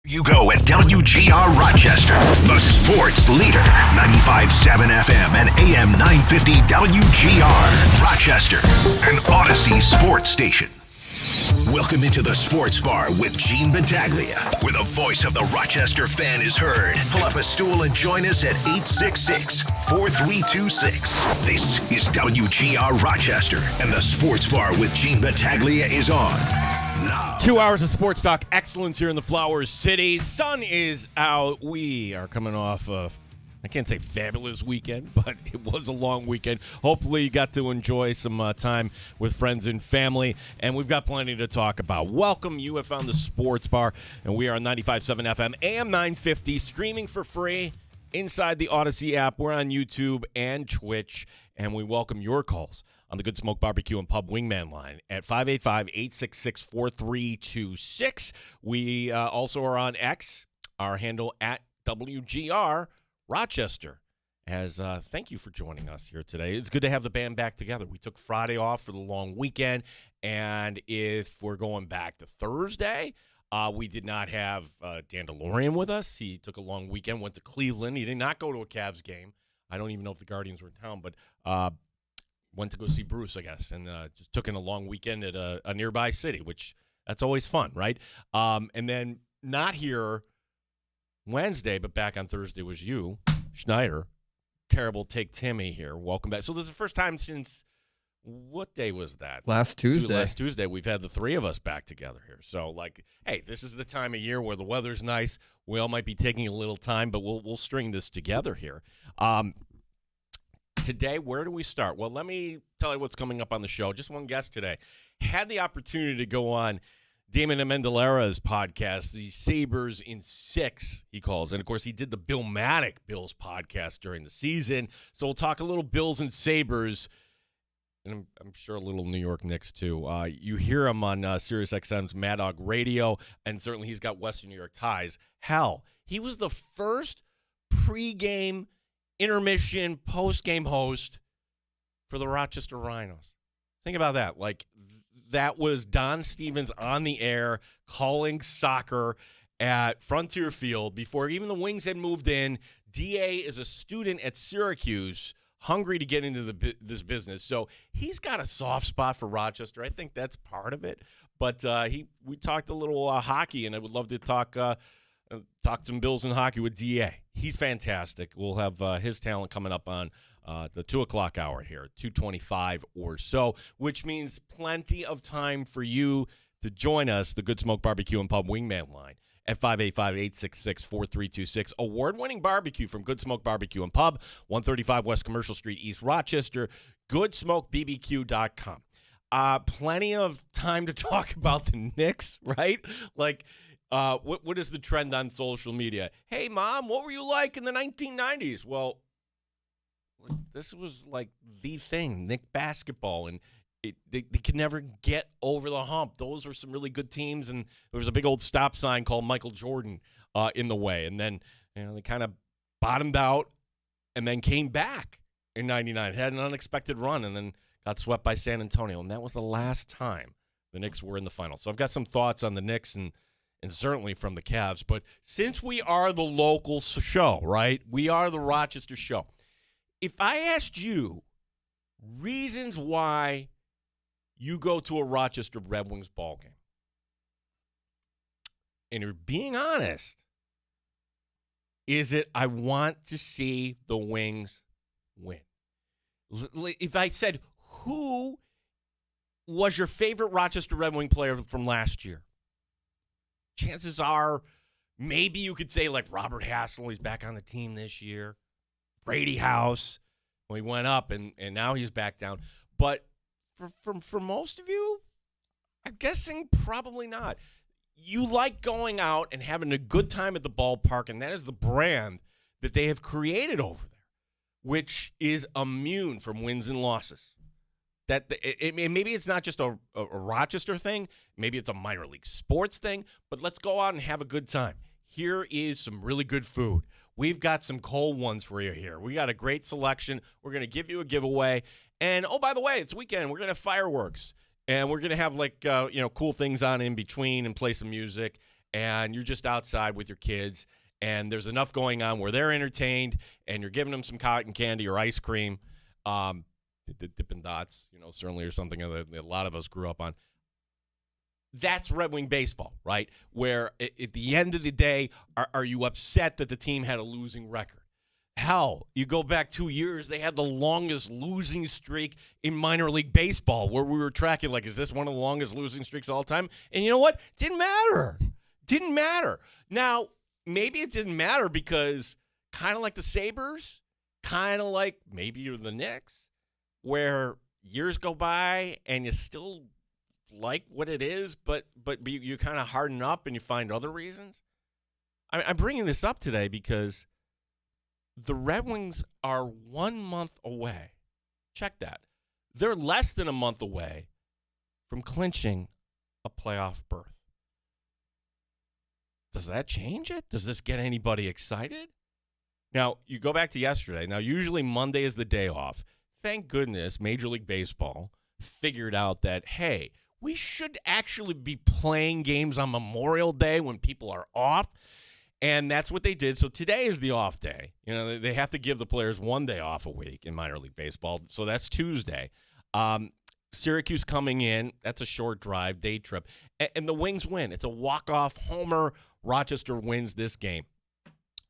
You go at WGR Rochester, the sports leader. 95.7 FM and AM 950 WGR Rochester, an Odyssey sports station. Welcome into the Sports Bar with Gene Battaglia, where the voice of the Rochester fan is heard. Pull up a stool and join us at 866-4326. This is WGR Rochester, and the Sports Bar with Gene Battaglia is on now. 2 hours of sports talk excellence here in the Flower City. Sun is out. We are coming off of, I can't say fabulous weekend, but it was a long weekend. Hopefully you got to enjoy some time with friends and family, and we've got plenty to talk about. Welcome. You have found the Sports Bar, and we are on 95.7 FM, AM 950, streaming for free inside the Odyssey app. We're on YouTube and Twitch, and we welcome your calls on the Good Smoke Barbecue and Pub Wingman line at 585-866-4326. We also are on X, our handle at WGR Rochester. As thank you for joining us here today. It's good to have the band back together. We took Friday off for the long weekend, and if we're going back to Thursday, we did not have Dan DeLorean with us. He took a long weekend, went to Cleveland. He did not go to a Cavs game. I don't even know if the Guardians were in town, but went to go see Bruce, I guess, and just took in a long weekend at a nearby city, which that's always fun, right? And then not here Wednesday, but back on Thursday was you, Schneider. Terrible Take Timmy here. Welcome back. So this is the first time since, what day was that? Last Tuesday. Last Tuesday. We've had the three of us back together here. So, like, hey, this is the time of year where the weather's nice. We all might be taking a little time, but we'll string this together here. Today, where do we start? Well, let me tell you what's coming up on the show. Just one guest today. Had the opportunity to go on Damon Amendolara's podcast, the Sabres in 6, he calls. And, of course, he did the Bill Maddock Bills podcast during the season. So we'll talk a little Bills and Sabres, and I'm sure a little New York Knicks, too. You hear him on SiriusXM's Mad Dog Radio, and certainly he's got Western New York ties. Hell, he was the first pregame, intermission, post-game host for the Rochester Rhinos. Think about that. Like, that was Don Stevens on the air calling soccer at Frontier Field before even the Wings had moved in. DA is a student at Syracuse, hungry to get into this business. So he's got a soft spot for Rochester. I think that's part of it. But we talked a little hockey, and I would love to talk some Bills and hockey with DA. He's fantastic. We'll have his talent coming up on the 2 o'clock hour here, 2:25 or so, which means plenty of time for you to join us, the Good Smoke Barbecue and Pub Wingman line at 585-866-4326. Award-winning barbecue from Good Smoke Barbecue and Pub, 135 West Commercial Street, East Rochester, goodsmokebbq.com. Plenty of time to talk about the Knicks, right? Like, what is the trend on social media? Hey, Mom, what were you like in the 1990s? Well, this was like the thing, Knick basketball, and they could never get over the hump. Those were some really good teams, and there was a big old stop sign called Michael Jordan in the way. And then they kind of bottomed out and then came back in 99, had an unexpected run, and then got swept by San Antonio. And that was the last time the Knicks were in the finals. So I've got some thoughts on the Knicks and certainly from the Cavs. But since we are the local show, right, we are the Rochester show. If I asked you reasons why you go to a Rochester Red Wings ball game, and you're being honest, is it I want to see the Wings win? If I said, who was your favorite Rochester Red Wing player from last year? Chances are maybe you could say like Robert Hassel, he's back on the team this year. Brady House, well, he went up and now he's back down. But for most of you, I'm guessing probably not. You like going out and having a good time at the ballpark, and that is the brand that they have created over there, which is immune from wins and losses. Maybe it's not just a Rochester thing. Maybe it's a minor league sports thing. But let's go out and have a good time. Here is some really good food. We've got some cold ones for you here. We got a great selection. We're going to give you a giveaway. And, oh, by the way, it's weekend. We're going to have fireworks. And we're going to have, cool things on in between and play some music. and you're just outside with your kids, and there's enough going on where they're entertained, and you're giving them some cotton candy or ice cream, Dippin' Dots, certainly, or something that a lot of us grew up on. That's Red Wing baseball, right? Where at the end of the day, are you upset that the team had a losing record? Hell, you go back 2 years, they had the longest losing streak in minor league baseball, where we were tracking, like, is this one of the longest losing streaks of all time? And you know what? Didn't matter. Now, maybe it didn't matter because kind of like the Sabres, kind of like maybe the Knicks, where years go by and you still like what it is, but you kind of harden up and you find other reasons. I'm bringing this up today because the Red Wings are 1 month away. Check that. They're less than a month away from clinching a playoff berth. Does that change it? Does this get anybody excited? Now, you go back to yesterday. Now, usually Monday is the day off. Thank goodness Major League Baseball figured out that, hey, we should actually be playing games on Memorial Day when people are off. And that's what they did. So today is the off day. They have to give the players 1 day off a week in minor league baseball. So that's Tuesday. Syracuse coming in. That's a short drive, day trip. And the Wings win. It's a walk-off homer. Rochester wins this game,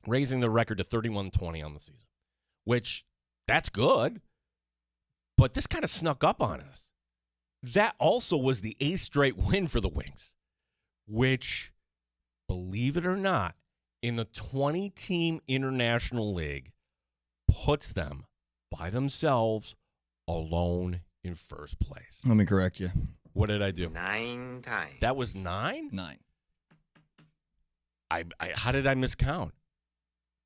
raising the record to 31-20 on the season, which that's good. But this kind of snuck up on us. That also was the 8th straight win for the Wings, which, believe it or not, in the 20-team International League, puts them by themselves alone in first place. Let me correct you. What did I do? 9 times. That was 9? 9. How did I miscount?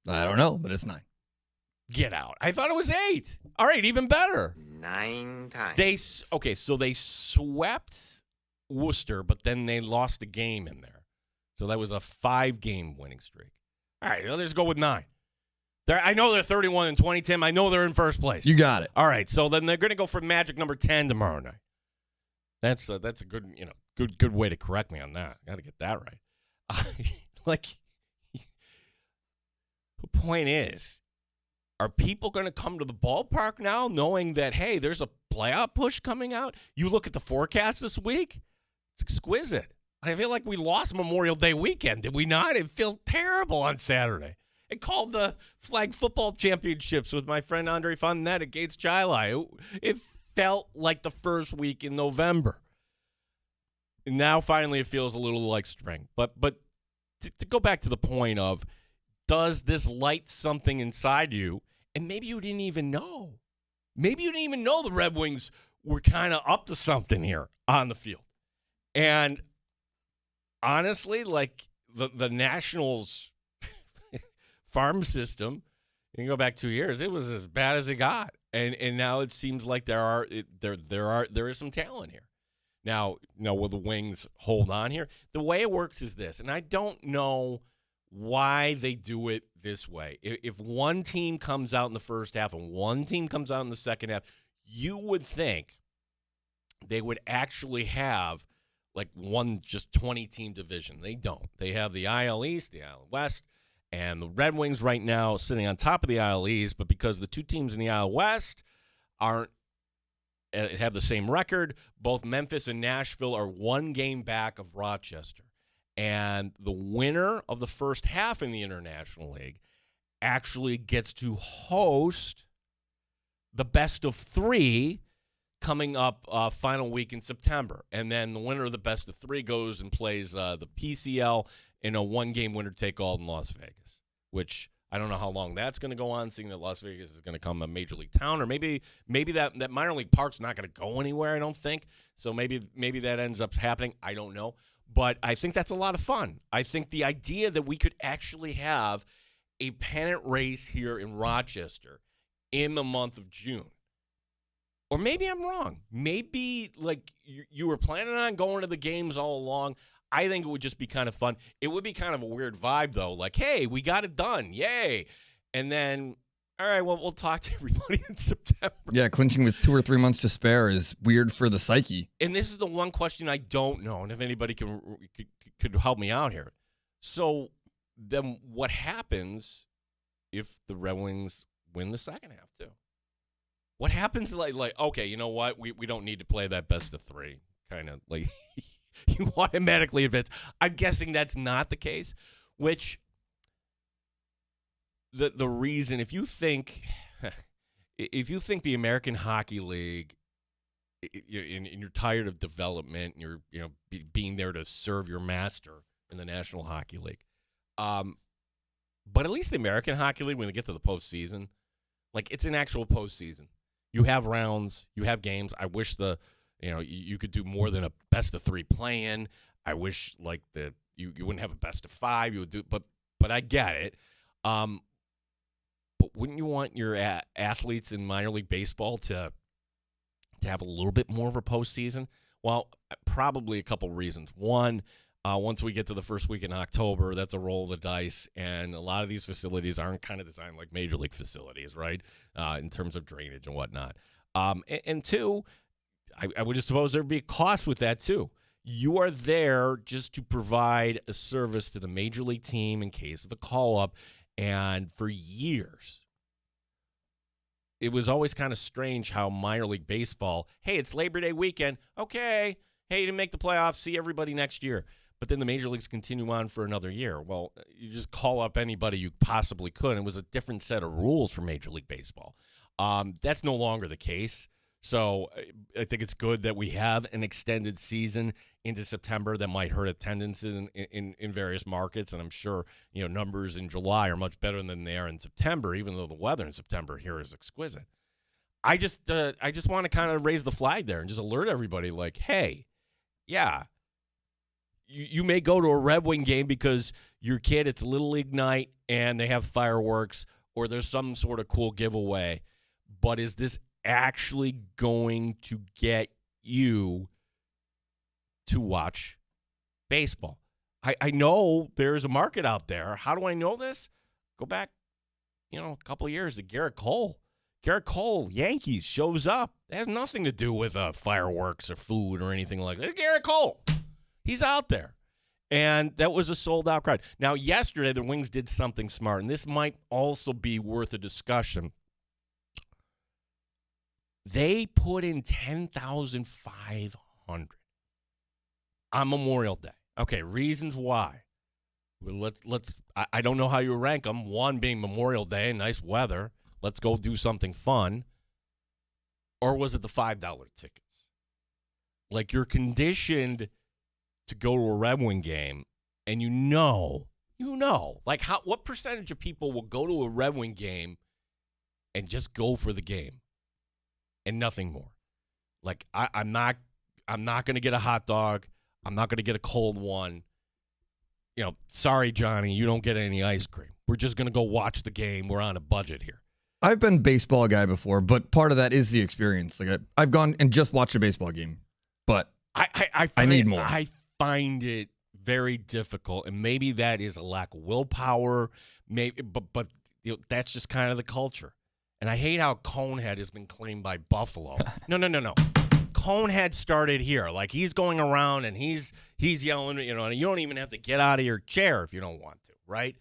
I don't know, but it's 9. Get out. I thought it was 8. All right, even better. 9 times. So they swept Worcester, but then they lost a game in there. So that was a 5-game winning streak. All right, let's go with 9. I know they're 31-20, Tim. I know they're in first place. You got it. All right, so then they're going to go for magic number 10 tomorrow night. That's a good good way to correct me on that. Got to get that right. The point is, are people going to come to the ballpark now knowing that, hey, there's a playoff push coming out? You look at the forecast this week, it's exquisite. I feel like we lost Memorial Day weekend, did we not? It felt terrible on Saturday. It called the flag football championships with my friend Andre Fontenette at Gates Chili. It felt like the first week in November. And now finally it feels a little like spring. But to go back to the point of, does this light something inside you? And maybe you didn't even know. Maybe you didn't even know the Red Wings were kind of up to something here on the field. And honestly, like the Nationals farm system, you can go back 2 years, it was as bad as it got. And now it seems like there is some talent here. Now, will the Wings hold on here? The way it works is this, and I don't know why they do it this way. If one team comes out in the first half and one team comes out in the second half, you would think they would actually have like one just 20-team division. They don't. They have the IL East, the IL West, and the Red Wings right now sitting on top of the IL East, but because the two teams in the IL West have the same record, both Memphis and Nashville are 1 game back of Rochester. And the winner of the first half in the International League actually gets to host the best of 3 coming up final week in September. And then the winner of the best of 3 goes and plays the PCL in a 1-game winner-take-all in Las Vegas, which I don't know how long that's going to go on, seeing that Las Vegas is going to come a major league town, or maybe that minor league park's not going to go anywhere, I don't think. So maybe that ends up happening. I don't know. But I think that's a lot of fun. I think the idea that we could actually have a pennant race here in Rochester in the month of June. Or maybe I'm wrong. Maybe like you were planning on going to the games all along. I think it would just be kind of fun. It would be kind of a weird vibe, though. Like, hey, we got it done. Yay. And then, all right, well, we'll talk to everybody in September. Yeah, clinching with 2 or 3 months to spare is weird for the psyche. And this is the one question I don't know, and if anybody could help me out here. So then what happens if the Red Wings win the second half too? What happens like okay, you know what? We don't need to play that best of three. Kind of like you automatically advance. I'm guessing that's not the case, which the reason if you think the American Hockey League and you're tired of development and you're being there to serve your master in the National Hockey League. But at least the American Hockey League, when they get to the postseason, like it's an actual postseason. You have rounds, you have games. I wish you could do more than a best of three play-in. I wish like you wouldn't have a best of five. You would do, but I get it. But wouldn't you want your athletes in minor league baseball to have a little bit more of a postseason? Well, probably a couple reasons. One, once we get to the first week in October, that's a roll of the dice, and a lot of these facilities aren't kind of designed like major league facilities, right, in terms of drainage and whatnot. And two, I would just suppose there would be a cost with that too. You are there just to provide a service to the major league team in case of a call-up, and for years, it was always kind of strange how minor league baseball, hey, it's Labor Day weekend, okay, hey, you didn't make the playoffs, see everybody next year. But then the major leagues continue on for another year. Well, you just call up anybody you possibly could. It was a different set of rules for Major League Baseball. That's no longer the case. So I think it's good that we have an extended season into September that might hurt attendance in various markets. And I'm sure numbers in July are much better than they are in September, even though the weather in September here is exquisite. I just want to kind of raise the flag there and just alert everybody like, hey, yeah, you may go to a Red Wing game because your kid, it's Little League night and they have fireworks or there's some sort of cool giveaway. But is this actually going to get you to watch baseball? I know there's a market out there. How do I know this? Go back, a couple of years to Garrett Cole. Garrett Cole, Yankees, shows up. It has nothing to do with fireworks or food or anything like that. It's Garrett Cole. He's out there. And that was a sold-out crowd. Now, yesterday, the Wings did something smart, and this might also be worth a discussion. They put in 10,500 on Memorial Day. Okay, reasons why. Well, I don't know how you rank them. One being Memorial Day, nice weather. Let's go do something fun. Or was it the $5 tickets? Like, you're conditioned to go to a Red Wing game, and like what percentage of people will go to a Red Wing game and just go for the game and nothing more? Like I'm not going to get a hot dog. I'm not going to get a cold one. Sorry, Johnny, you don't get any ice cream. We're just going to go watch the game. We're on a budget here. I've been a baseball guy before, but part of that is the experience. Like I've gone and just watched a baseball game, but I need more. I find it very difficult, and maybe that is a lack of willpower. Maybe, but that's just kind of the culture. And I hate how Conehead has been claimed by Buffalo. No. Conehead started here. Like he's going around and he's yelling. And you don't even have to get out of your chair if you don't want to, right?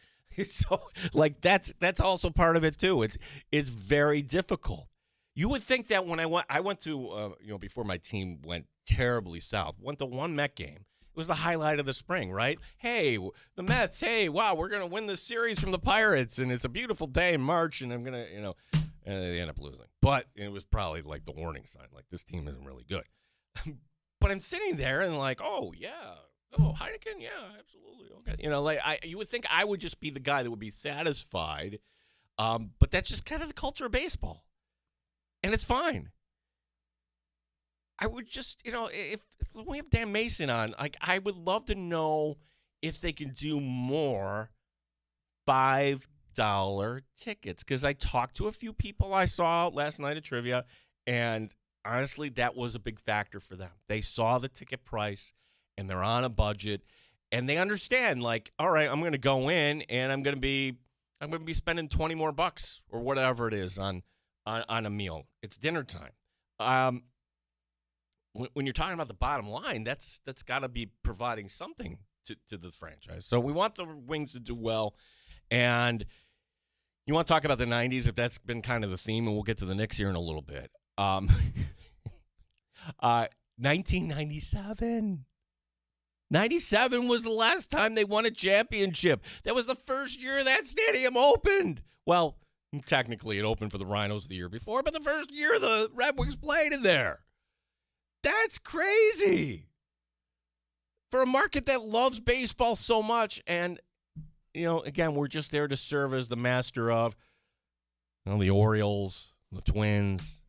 So like that's also part of it too. It's very difficult. You would think that when I went to before my team went terribly south, went to one Met game. It was the highlight of the spring, right? Hey, the Mets, hey, wow, we're going to win this series from the Pirates, and it's a beautiful day in March, and I'm going to, and they end up losing. But it was probably like the warning sign, like this team isn't really good. But I'm sitting there and like, oh, yeah, Heineken, yeah, absolutely, okay. You would think I would just be the guy that would be satisfied, but that's just kind of the culture of baseball, and it's fine. I would just, if we have Dan Mason on, like, I would love to know if they can do more $5 tickets. Because I talked to a few people I saw last night at trivia, and honestly, that was a big factor for them. They saw the ticket price, and they're on a budget, and they understand, like, all right, I'm going to go in, and I'm going to be spending $20 more or whatever it is on a meal. It's dinner time. When you're talking about the bottom line, that's got to be providing something to the franchise. So we want the Wings to do well. And you want to talk about the 90s, if that's been kind of the theme, and we'll get to the Knicks here in a little bit. 1997. 97 was the last time they won a championship. That was the first year that stadium opened. Well, technically it opened for the Rhinos the year before, but the first year the Red Wings played in there. That's crazy. For a market that loves baseball so much, and, again, we're just there to serve as the master of the Orioles, the Twins,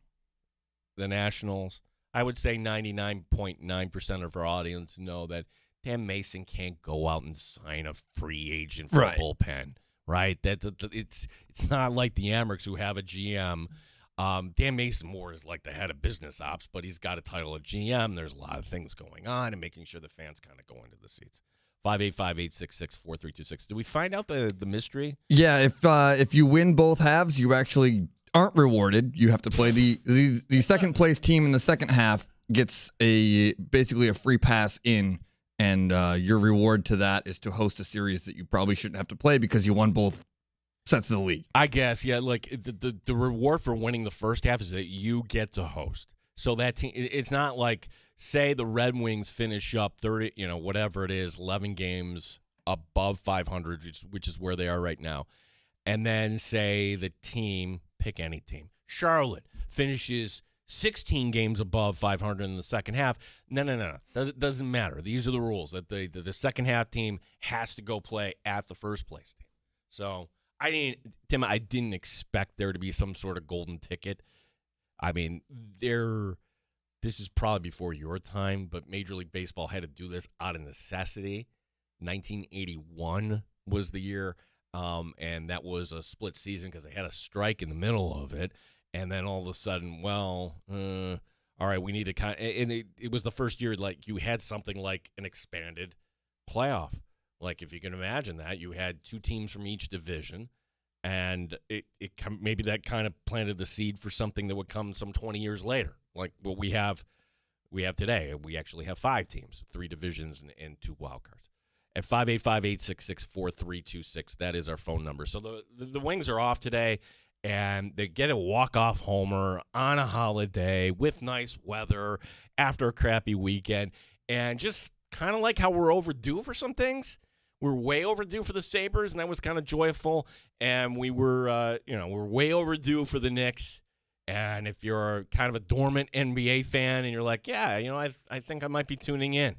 the Nationals. I would say 99.9% of our audience know that Dan Mason can't go out and sign a free agent for a bullpen, right? It's not like the Amerks who have a GM. Dan Mason more is like the head of business ops, but he's got a title of GM. There's a lot of things going on and making sure the fans kind of go into the seats. 585-866-4326. Did we find out the mystery? Yeah, if you win both halves, you actually aren't rewarded. You have to play the second place team in the second half gets basically a free pass in, and your reward to that is to host a series that you probably shouldn't have to play because you won both sets of the league. I guess, yeah. Like the reward for winning the first half is that you get to host. So that team, it's not like, say the Red Wings finish up 30, whatever it is, 11 games above 500, which is where they are right now, and then say the team, pick any team, Charlotte finishes 16 games above 500 in the second half. No. Doesn't matter. These are the rules that the second half team has to go play at the first place team. So I didn't expect there to be some sort of golden ticket. I mean, this is probably before your time, but Major League Baseball had to do this out of necessity. 1981 was the year, and that was a split season because they had a strike in the middle of it. And then all of a sudden, all right, we need to and it was the first year like you had something like an expanded playoff. Like if you can imagine that, you had two teams from each division. And it maybe that kind of planted the seed for something that would come some 20 years later, like what we have today. We actually have 5 teams, 3 divisions, and 2 wild cards. At 585-866-4326, that is our phone number. So the Wings are off today, and they get a walk-off homer on a holiday with nice weather after a crappy weekend, and just kind of like how we're overdue for some things. We're way overdue for the Sabres, and that was kind of joyful. And we were, we're way overdue for the Knicks. And if you're kind of a dormant NBA fan and you're like, yeah, I think I might be tuning in.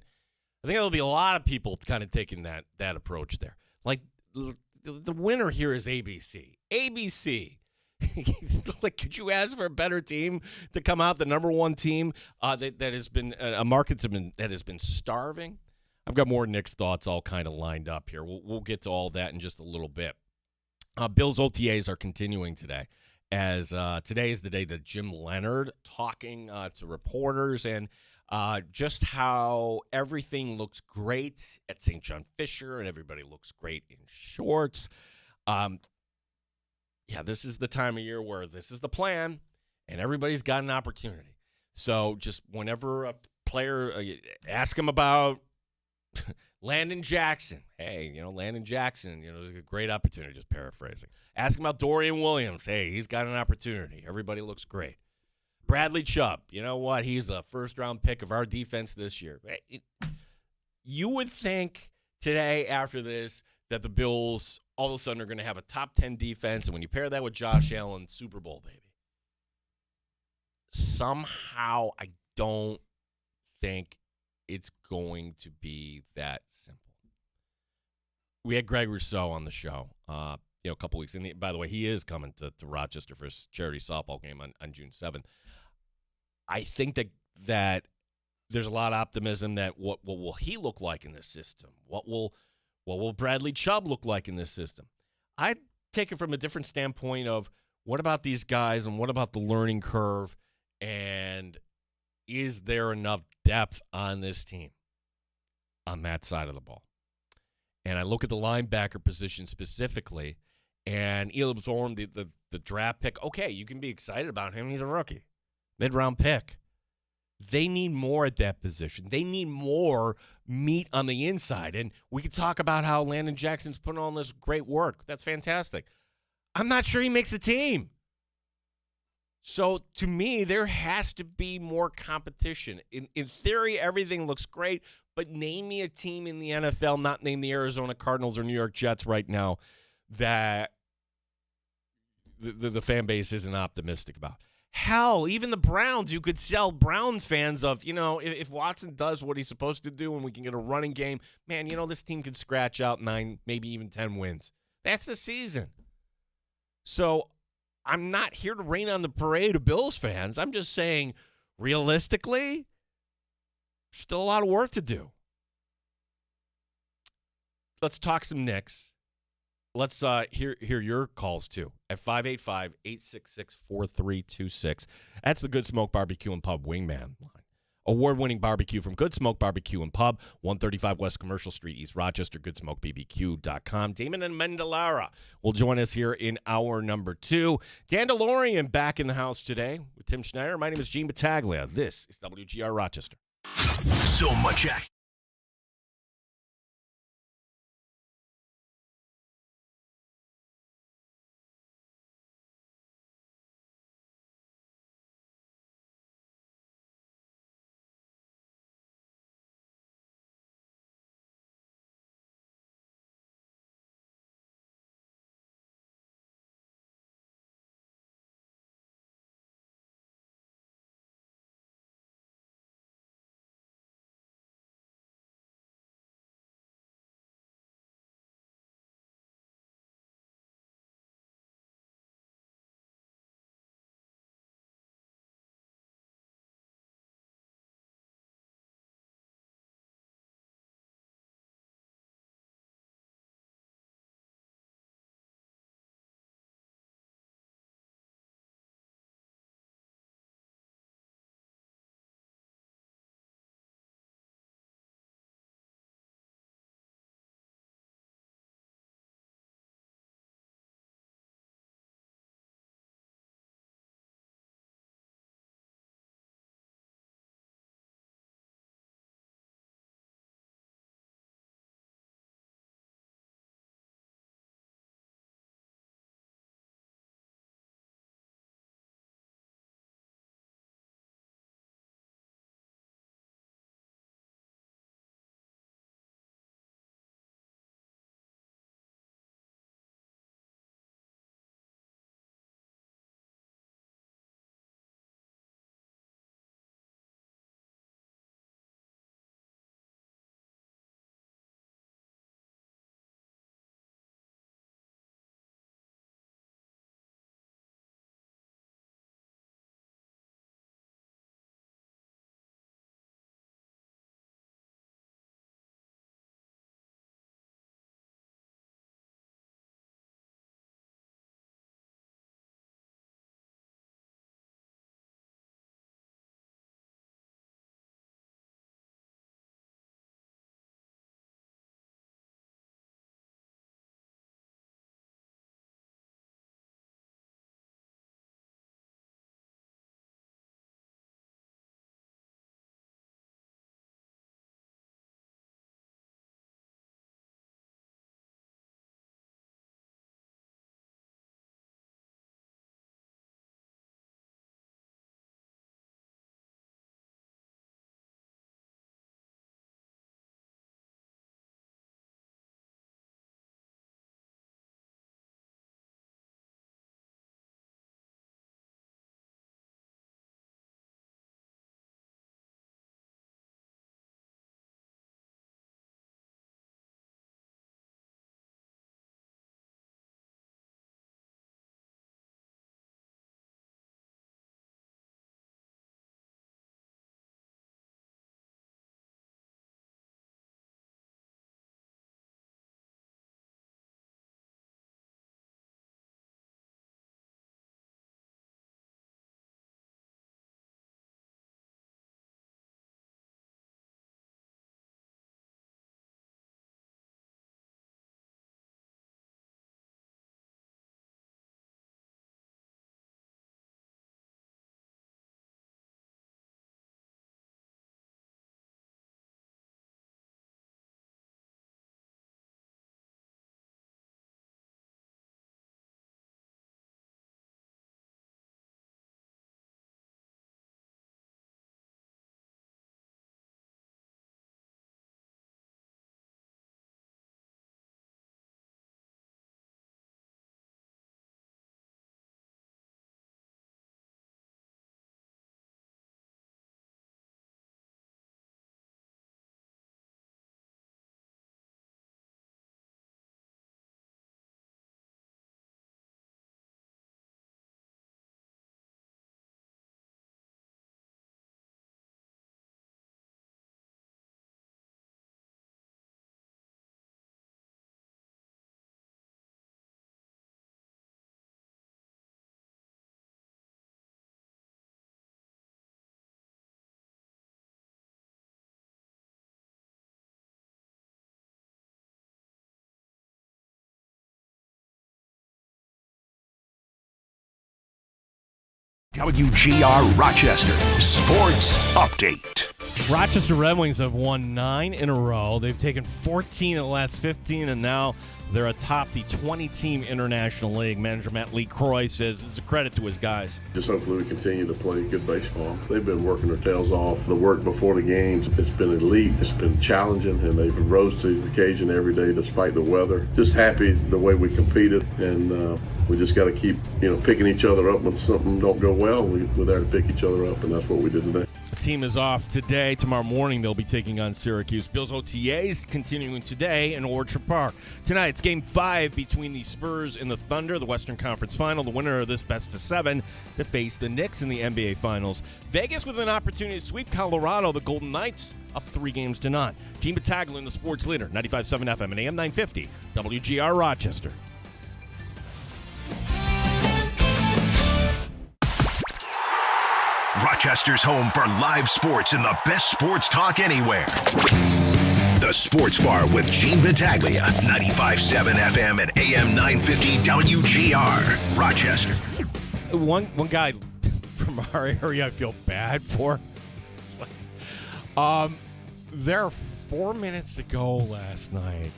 I think there'll be a lot of people kind of taking that approach there. Like, the winner here is ABC. ABC. Like, could you ask for a better team to come out, the number one team that has been a market that has been starving? I've got more Knicks thoughts all kind of lined up here. We'll get to all that in just a little bit. Bills OTAs are continuing today, as today is the day that Jim Leonard talking to reporters and just how everything looks great at St. John Fisher and everybody looks great in shorts. This is the time of year where this is the plan and everybody's got an opportunity. So just whenever a player, ask him about Landon Jackson. Hey, Landon Jackson, is a great opportunity, just paraphrasing. Ask him about Dorian Williams. Hey, he's got an opportunity. Everybody looks great. Bradley Chubb, you know what? He's a first-round pick of our defense this year. You would think today after this that the Bills all of a sudden are going to have a top 10 defense, and when you pair that with Josh Allen, Super Bowl, baby. Somehow I don't think it's going to be that simple. We had Greg Rousseau on the show, a couple weeks. And by the way, he is coming to Rochester for his charity softball game on June 7th. I think that there's a lot of optimism that what will he look like in this system? What will Bradley Chubb look like in this system? I take it from a different standpoint of what about these guys and what about the learning curve, and is there enough depth on this team on that side of the ball? And I look at the linebacker position specifically, and Elam Thorne, the draft pick, okay, you can be excited about him. He's a rookie, mid-round pick. They need more at that position. They need more meat on the inside. And we could talk about how Landon Jackson's putting on this great work. That's fantastic. I'm not sure he makes the team. So, to me, there has to be more competition. In theory, everything looks great, but name me a team in the NFL, not name the Arizona Cardinals or New York Jets right now, that the fan base isn't optimistic about. Hell, even the Browns, you could sell Browns fans of, if Watson does what he's supposed to do and we can get a running game, man, this team can scratch out 9, maybe even 10 wins. That's the season. So, I'm not here to rain on the parade of Bills fans. I'm just saying, realistically, still a lot of work to do. Let's talk some Knicks. Let's hear your calls, too, at 585-866-4326. That's the Good Smoke Barbecue and Pub Wingman line. Award-winning barbecue from Good Smoke Barbecue and Pub, 135 West Commercial Street, East Rochester, goodsmokebbq.com. Damon and Mendelara will join us here in hour number 2. Dandalorian back in the house today with Tim Schneider. My name is Gene Battaglia. This is WGR Rochester. So much action. WGR Rochester Sports Update. Rochester Red Wings have won 9 in a row. They've taken 14 of the last 15, and now they're atop the 20-team International League. Manager Matt Lee Croy says it's a credit to his guys. Just hopefully we continue to play good baseball. They've been working their tails off. The work before the games, it's been elite. It's been challenging, and they've rose to the occasion every day despite the weather. Just happy the way we competed, and we just got to keep, picking each other up when something don't go well. We're there to pick each other up, and that's what we did today. The team is off today. Tomorrow morning, they'll be taking on Syracuse. Bills OTAs continuing today in Orchard Park. Tonight, it's Game 5 between the Spurs and the Thunder, the Western Conference Final. The winner of this best of 7 to face the Knicks in the NBA Finals. Vegas with an opportunity to sweep Colorado. The Golden Knights up 3 games to none. Gene Battaglia in the sports leader, 95.7 FM and AM 950, WGR Rochester. Rochester's home for live sports and the best sports talk anywhere. The Sports Bar with Gene Battaglia, 95.7 FM and AM 950 WGR, Rochester. One guy from our area I feel bad for. It's like, there are 4 minutes to go last night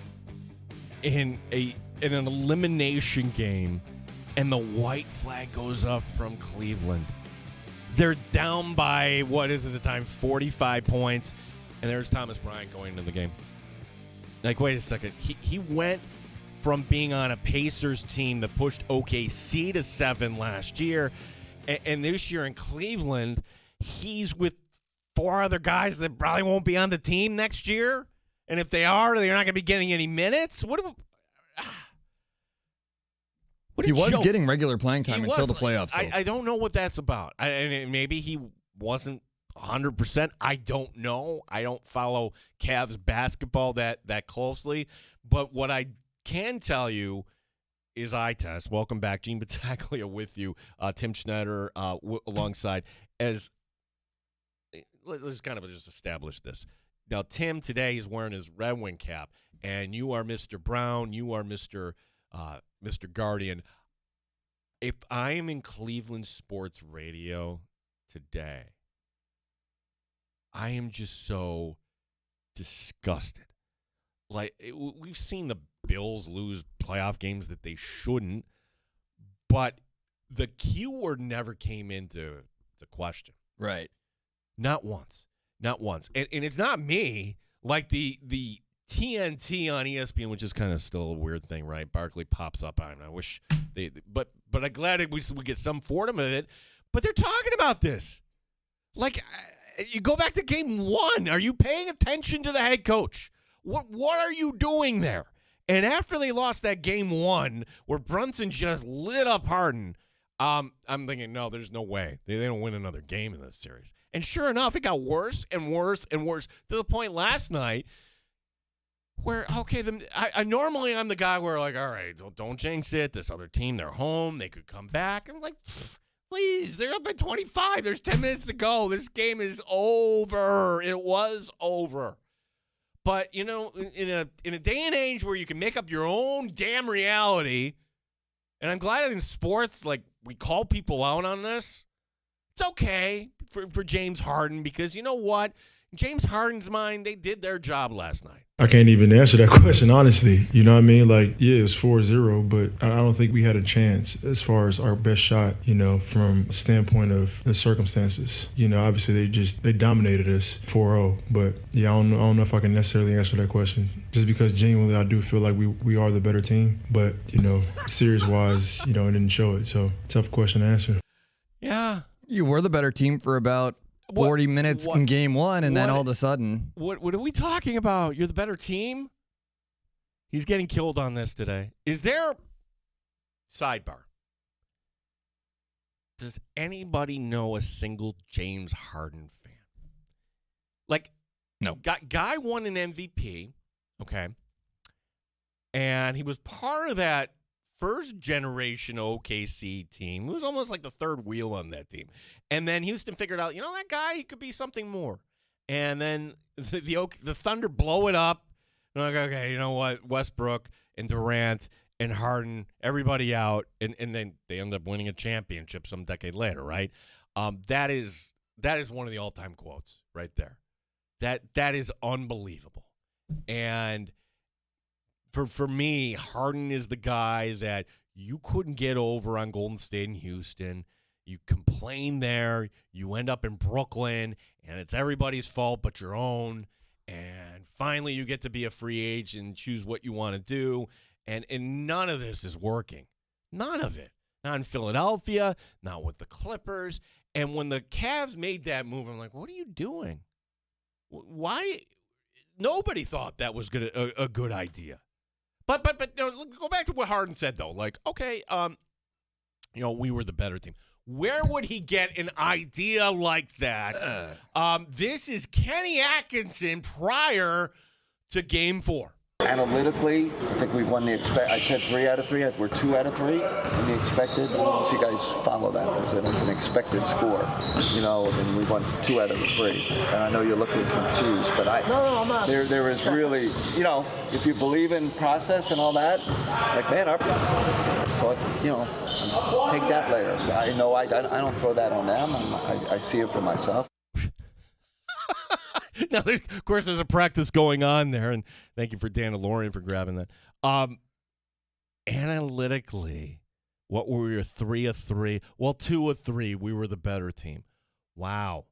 in an elimination game, and the white flag goes up from Cleveland. They're down by, what is at the time, 45 points, and there's Thomas Bryant going into the game. Like, wait a second. He went from being on a Pacers team that pushed OKC to 7 last year, and this year in Cleveland, he's with 4 other guys that probably won't be on the team next year, and if they are, they're not going to be getting any minutes. He was getting regular playing time until the playoffs. I don't know what that's about. Maybe he wasn't 100%. I don't know. I don't follow Cavs basketball that closely. But what I can tell you is eye test. Welcome back. Gene Battaglia with you. Tim Schneider alongside. Let's kind of just establish this. Now, Tim today is wearing his Red Wing cap, and you are Mr. Brown. You are Mr. Guardian. If I am in Cleveland sports radio today, I am just so disgusted. Like, we've seen the Bills lose playoff games that they shouldn't, but the Q word never came into the question. Right. Not once. Not once. And it's not me. Like the TNT on ESPN, which is kind of still a weird thing, right? Barkley pops up on. I wish but I'm glad we get some Fordham of it. But they're talking about this. Like, you go back to game 1. Are you paying attention to the head coach? What are you doing there? And after they lost that game 1, where Brunson just lit up Harden, I'm thinking, no, there's no way they don't win another game in this series. And sure enough, it got worse and worse and worse to the point last night where, okay, normally I'm the guy where, like, all right, don't jinx it. This other team, they're home. They could come back. I'm like, please, they're up at 25. There's 10 minutes to go. This game is over. It was over. But, in a day and age where you can make up your own damn reality, and I'm glad in sports, like, we call people out on this. It's okay for James Harden because you know what? In James Harden's mind, they did their job last night. I can't even answer that question, honestly. You know what I mean? Like, yeah, it was 4-0, but I don't think we had a chance as far as our best shot, from the standpoint of the circumstances. Obviously they dominated us 4-0, but yeah, I don't know if I can necessarily answer that question. Just because genuinely I do feel like we are the better team, but, series-wise, it didn't show it. So, tough question to answer. Yeah. You were the better team for about 40 minutes in game 1, and then all of a sudden. What are we talking about? You're the better team? He's getting killed on this today. Is there, sidebar, does anybody know a single James Harden fan? Like, no. Guy won an MVP, okay, and he was part of that first generation OKC team. It was almost like the third wheel on that team. And then Houston figured out, that guy, he could be something more. And then the Thunder blow it up. They're like, okay, you know what? Westbrook and Durant and Harden, everybody out. And then they end up winning a championship some decade later, right? That is one of the all-time quotes right there. That is unbelievable. And for me, Harden is the guy that you couldn't get over on Golden State and Houston. You complain there, you end up in Brooklyn, and it's everybody's fault but your own. And finally, you get to be a free agent and choose what you want to do. And none of this is working. None of it. Not in Philadelphia, not with the Clippers. And when the Cavs made that move, I'm like, what are you doing? Why? Nobody thought that was a good idea. But go back to what Harden said, though. Like, okay, we were the better team. Where would he get an idea like that? This is Kenny Atkinson prior to Game 4. Analytically, I think we've won the I said 3 out of 3. We're 2 out of 3 in the expected. I don't know if you guys follow that. There's an expected score, and we won 2 out of the 3. And I know you're looking confused, but no, I'm not. There is really, if you believe in process and all that, like, man, take that layer. I know I don't throw that on them. I see it for myself. Now, of course, there's a practice going on there, and thank you for Dan DeLorean for grabbing that. Analytically, what were we, 3 of 3? Well, 2 of 3, we were the better team. Wow.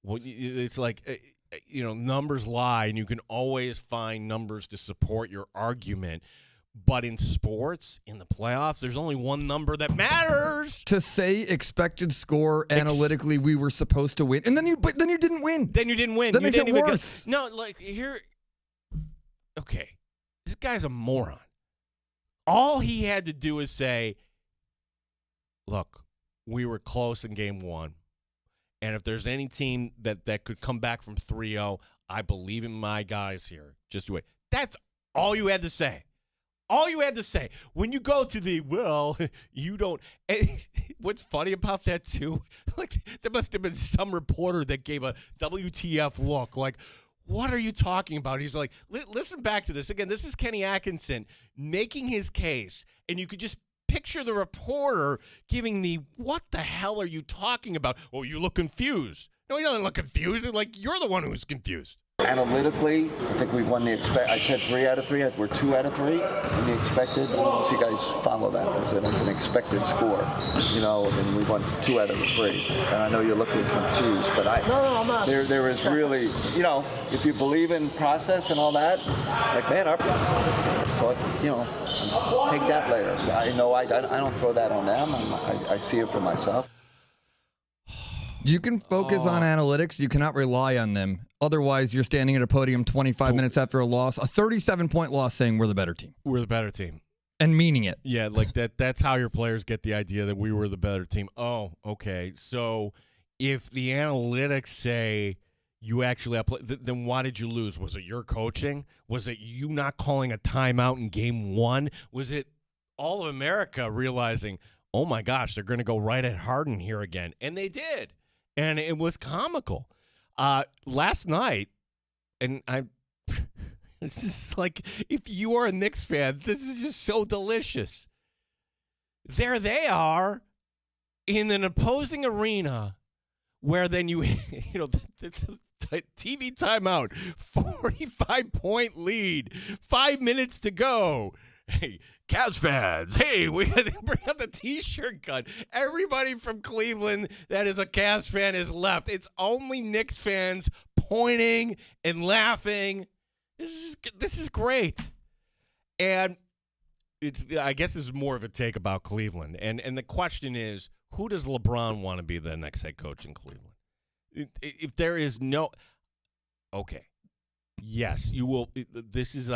Well, it's like, numbers lie, and you can always find numbers to support your argument. But in sports, in the playoffs, there's only one number that matters. To say expected score analytically, we were supposed to win, and then you didn't win. Then you didn't win. That you makes didn't it even worse. No, like here. Okay, this guy's a moron. All he had to do is say, "Look, we were close in Game 1, and if there's any team that could come back from 3-0, I believe in my guys here. Just wait." That's all you had to say. All you had to say. When you go to you don't. And what's funny about that, too? Like, there must have been some reporter that gave a WTF look. Like, what are you talking about? He's like, listen back to this. Again, this is Kenny Atkinson making his case. And you could just picture the reporter giving the, what the hell are you talking about? Oh, you look confused. No, he doesn't look confused. Like, you're the one who's confused. Analytically, I think we've won the I said 3 out of 3. We're 2 out of 3 in the expected. I don't know if you guys follow that. There's an expected score, and we won 2 out of the 3. And I know you're looking confused, but no, I'm not. There is really, if you believe in process and all that, like, man, take that layer. I know I don't throw that on them. I see it for myself. You can focus on analytics. You cannot rely on them. Otherwise, you're standing at a podium 25 minutes after a loss, a 37-point loss, saying we're the better team. We're the better team. And meaning it. Yeah, like that's how your players get the idea that we were the better team. Oh, okay. So if the analytics say you actually then why did you lose? Was it your coaching? Was it you not calling a timeout in Game 1? Was it all of America realizing, oh, my gosh, they're going to go right at Harden here again? And they did. And it was comical. Last night, and it's just like, if you are a Knicks fan, this is just so delicious. There they are in an opposing arena where then the TV timeout, 45-point lead, 5 minutes to go. Hey, Cavs fans, hey, we had to bring out the T-shirt gun. Everybody from Cleveland that is a Cavs fan is left. It's only Knicks fans pointing and laughing. This is great. And I guess this is more of a take about Cleveland. And the question is, who does LeBron want to be the next head coach in Cleveland? If there is no, okay, yes, you will. This is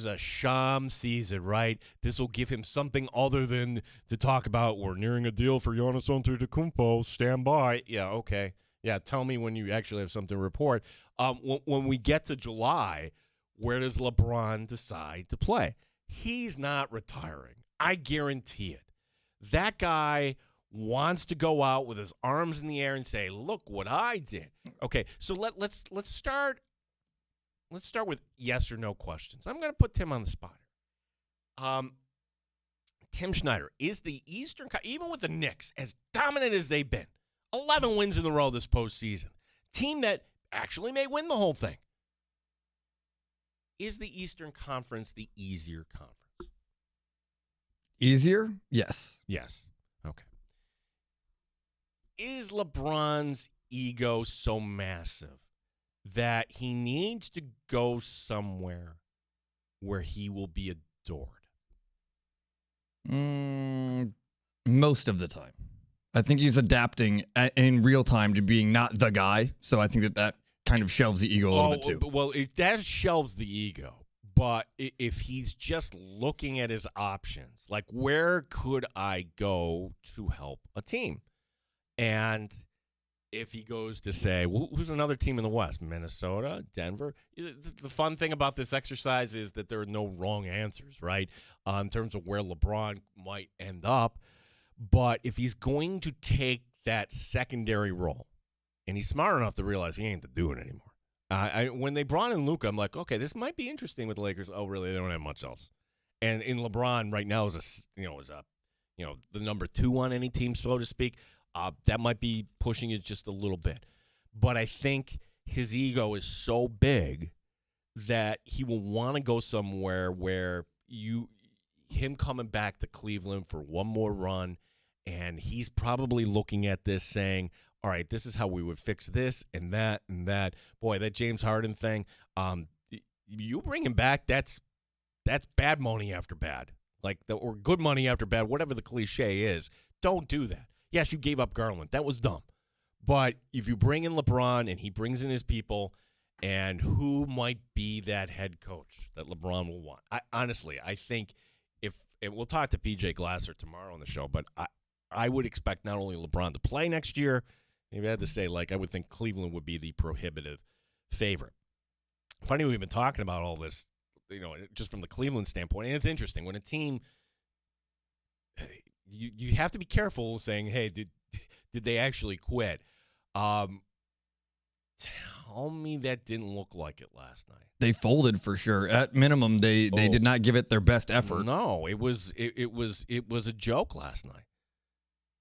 a sham season, right? This will give him something other than to talk about. We're nearing a deal for Giannis Antetokounmpo. Stand by. Yeah, okay. Yeah, tell me when you actually have something to report. When we get to July, where does LeBron decide to play? He's not retiring. I guarantee it. That guy wants to go out with his arms in the air and say, "Look what I did." Okay, so let's start. Let's start with yes or no questions. I'm going to put Tim on the spot. Tim Schneider, is the Eastern, even with the Knicks, as dominant as they've been, 11 wins in a row this postseason. Team that actually may win the whole thing. Is the Eastern Conference the easier conference? Easier? Yes. Yes. Okay. Is LeBron's ego so massive that he needs to go somewhere where he will be adored? Most of the time. I think he's adapting in real time to being not the guy. So I think that kind of shelves the ego a little bit too. Well, that shelves the ego. But if he's just looking at his options, like where could I go to help a team? And if he goes to say, who's another team in the West? Minnesota, Denver? The fun thing about this exercise is that there are no wrong answers, right? In terms of where LeBron might end up. But if he's going to take that secondary role, and he's smart enough to realize he ain't to do it anymore. When they brought in Luka, I'm like, okay, this might be interesting with the Lakers. Oh, really? They don't have much else. And in LeBron right now is the number 2 on any team, so to speak. That might be pushing it just a little bit. But I think his ego is so big that he will want to go somewhere where him coming back to Cleveland for one more run, and he's probably looking at this saying, all right, this is how we would fix this and that and that. Boy, that James Harden thing, you bring him back, that's bad money after bad. Or good money after bad, whatever the cliche is. Don't do that. Yes, you gave up Garland. That was dumb. But if you bring in LeBron and he brings in his people, and who might be that head coach that LeBron will want? Honestly, I think and we'll talk to PJ Glasser tomorrow on the show, but I would expect not only LeBron to play next year, maybe I had to say, I would think Cleveland would be the prohibitive favorite. Funny we've been talking about all this, just from the Cleveland standpoint, and it's interesting. When a team, you have to be careful saying, hey, did they actually quit? Tell me that didn't look like it last night. They folded for sure. At minimum, they did not give it their best effort. No, it was a joke last night.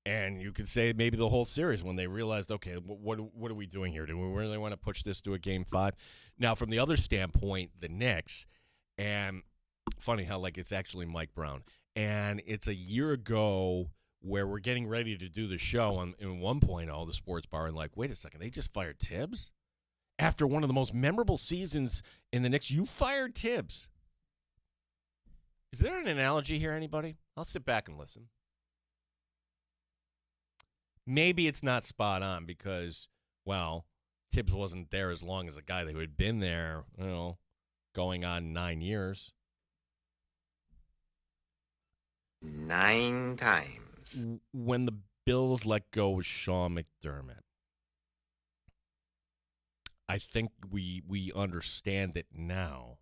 And you could say maybe the whole series when they realized, okay, what are we doing here? Do we really want to push this to a Game 5? Now, from the other standpoint, the Knicks, and funny how it's actually Mike Brown, and it's a year ago where we're getting ready to do the show in 1.0, the sports bar, and wait a second, they just fired Tibbs? After one of the most memorable seasons in the Knicks, you fired Tibbs. Is there an analogy here, anybody? I'll sit back and listen. Maybe it's not spot on because, Tibbs wasn't there as long as a guy who had been there, going on 9 years. 9 times. When the Bills let go of Sean McDermott, I think we understand it now.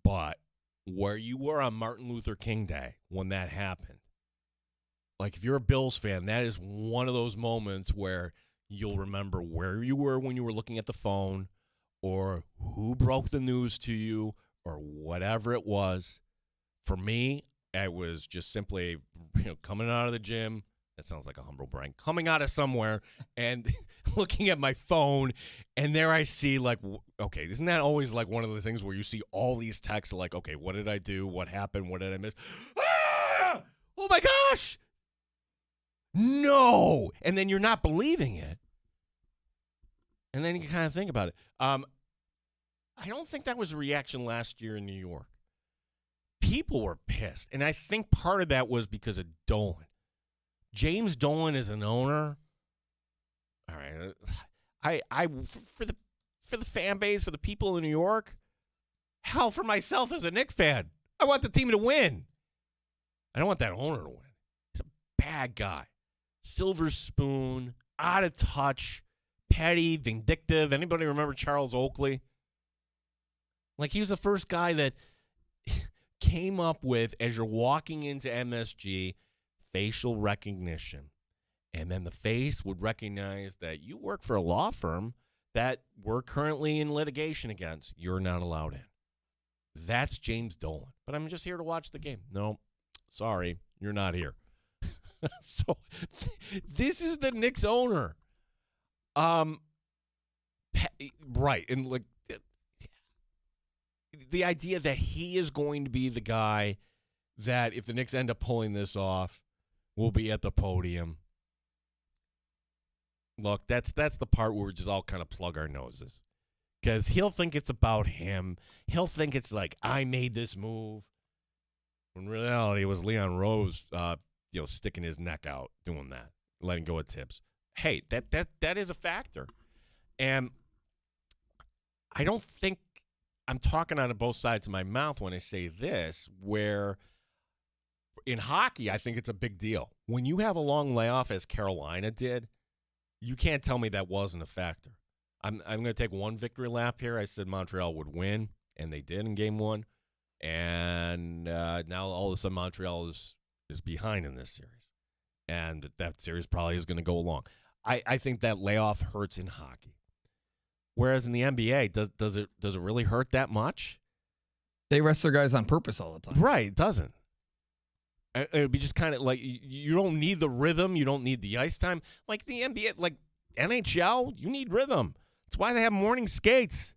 But where you were on Martin Luther King Day when that happened, if you're a Bills fan, that is one of those moments where you'll remember where you were when you were looking at the phone or who broke the news to you or whatever it was. For me, it was just simply coming out of the gym. That sounds like a humble brag. Coming out of somewhere and looking at my phone, and there I see, okay, isn't that always one of the things where you see all these texts okay, what did I do? What happened? What did I miss? Ah! Oh, my gosh! No! And then you're not believing it. And then you kind of think about it. I don't think that was a reaction last year in New York. People were pissed. And I think part of that was because of Dolan. James Dolan is an owner. All right. For the fan base, for the people in New York, hell, for myself as a Knicks fan, I want the team to win. I don't want that owner to win. He's a bad guy. Silver spoon, out of touch, petty, vindictive. Anybody remember Charles Oakley? He was the first guy that came up with, as you're walking into MSG, facial recognition. And then the face would recognize that you work for a law firm that we're currently in litigation against. You're not allowed in. That's James Dolan. But I'm just here to watch the game. No, sorry, you're not here. So this is the Knicks owner. Right. And like the idea that he is going to be the guy that if the Knicks end up pulling this off, will be at the podium. Look, that's the part where we just all kind of plug our noses. Because he'll think it's about him. He'll think it's like, I made this move. In reality, it was Leon Rose, sticking his neck out, doing that, letting go of tips. Hey, that is a factor. And I don't think I'm talking out of both sides of my mouth when I say this, where in hockey, I think it's a big deal. When you have a long layoff, as Carolina did, you can't tell me that wasn't a factor. I'm going to take one victory lap here. I said Montreal would win, and they did in game one. And now all of a sudden Montreal is behind in this series. And that series probably is going to go along. I think that layoff hurts in hockey. Whereas in the NBA, does it really hurt that much? They rest their guys on purpose all the time. Right, it doesn't. It would be just kind of like you don't need the rhythm. You don't need the ice time. Like the NBA, like NHL, you need rhythm. That's why they have morning skates.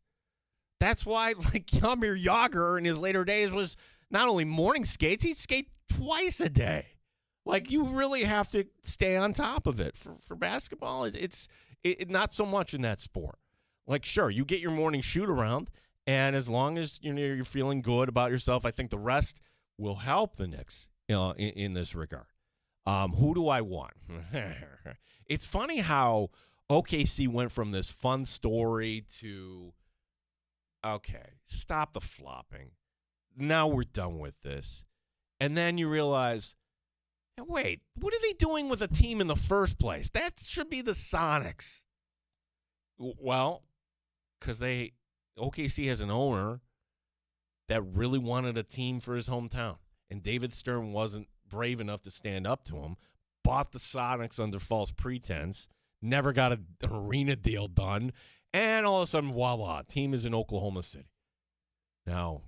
That's why, like, Jaromir Jagr in his later days was not only morning skates, he'd skate twice a day. Like, you really have to stay on top of it. For basketball, it's not so much in that sport. Like, sure, you get your morning shoot around, and as long as you're feeling good about yourself, I think the rest will help the Knicks in this regard. Who do I want? It's funny how OKC went from this fun story to, okay, stop the flopping. Now we're done with this. And then you realize, wait, what are they doing with a team in the first place? That should be the Sonics. Well, because OKC has an owner that really wanted a team for his hometown. And David Stern wasn't brave enough to stand up to him, bought the Sonics under false pretense, never got an arena deal done, and all of a sudden, voila, team is in Oklahoma City. Now,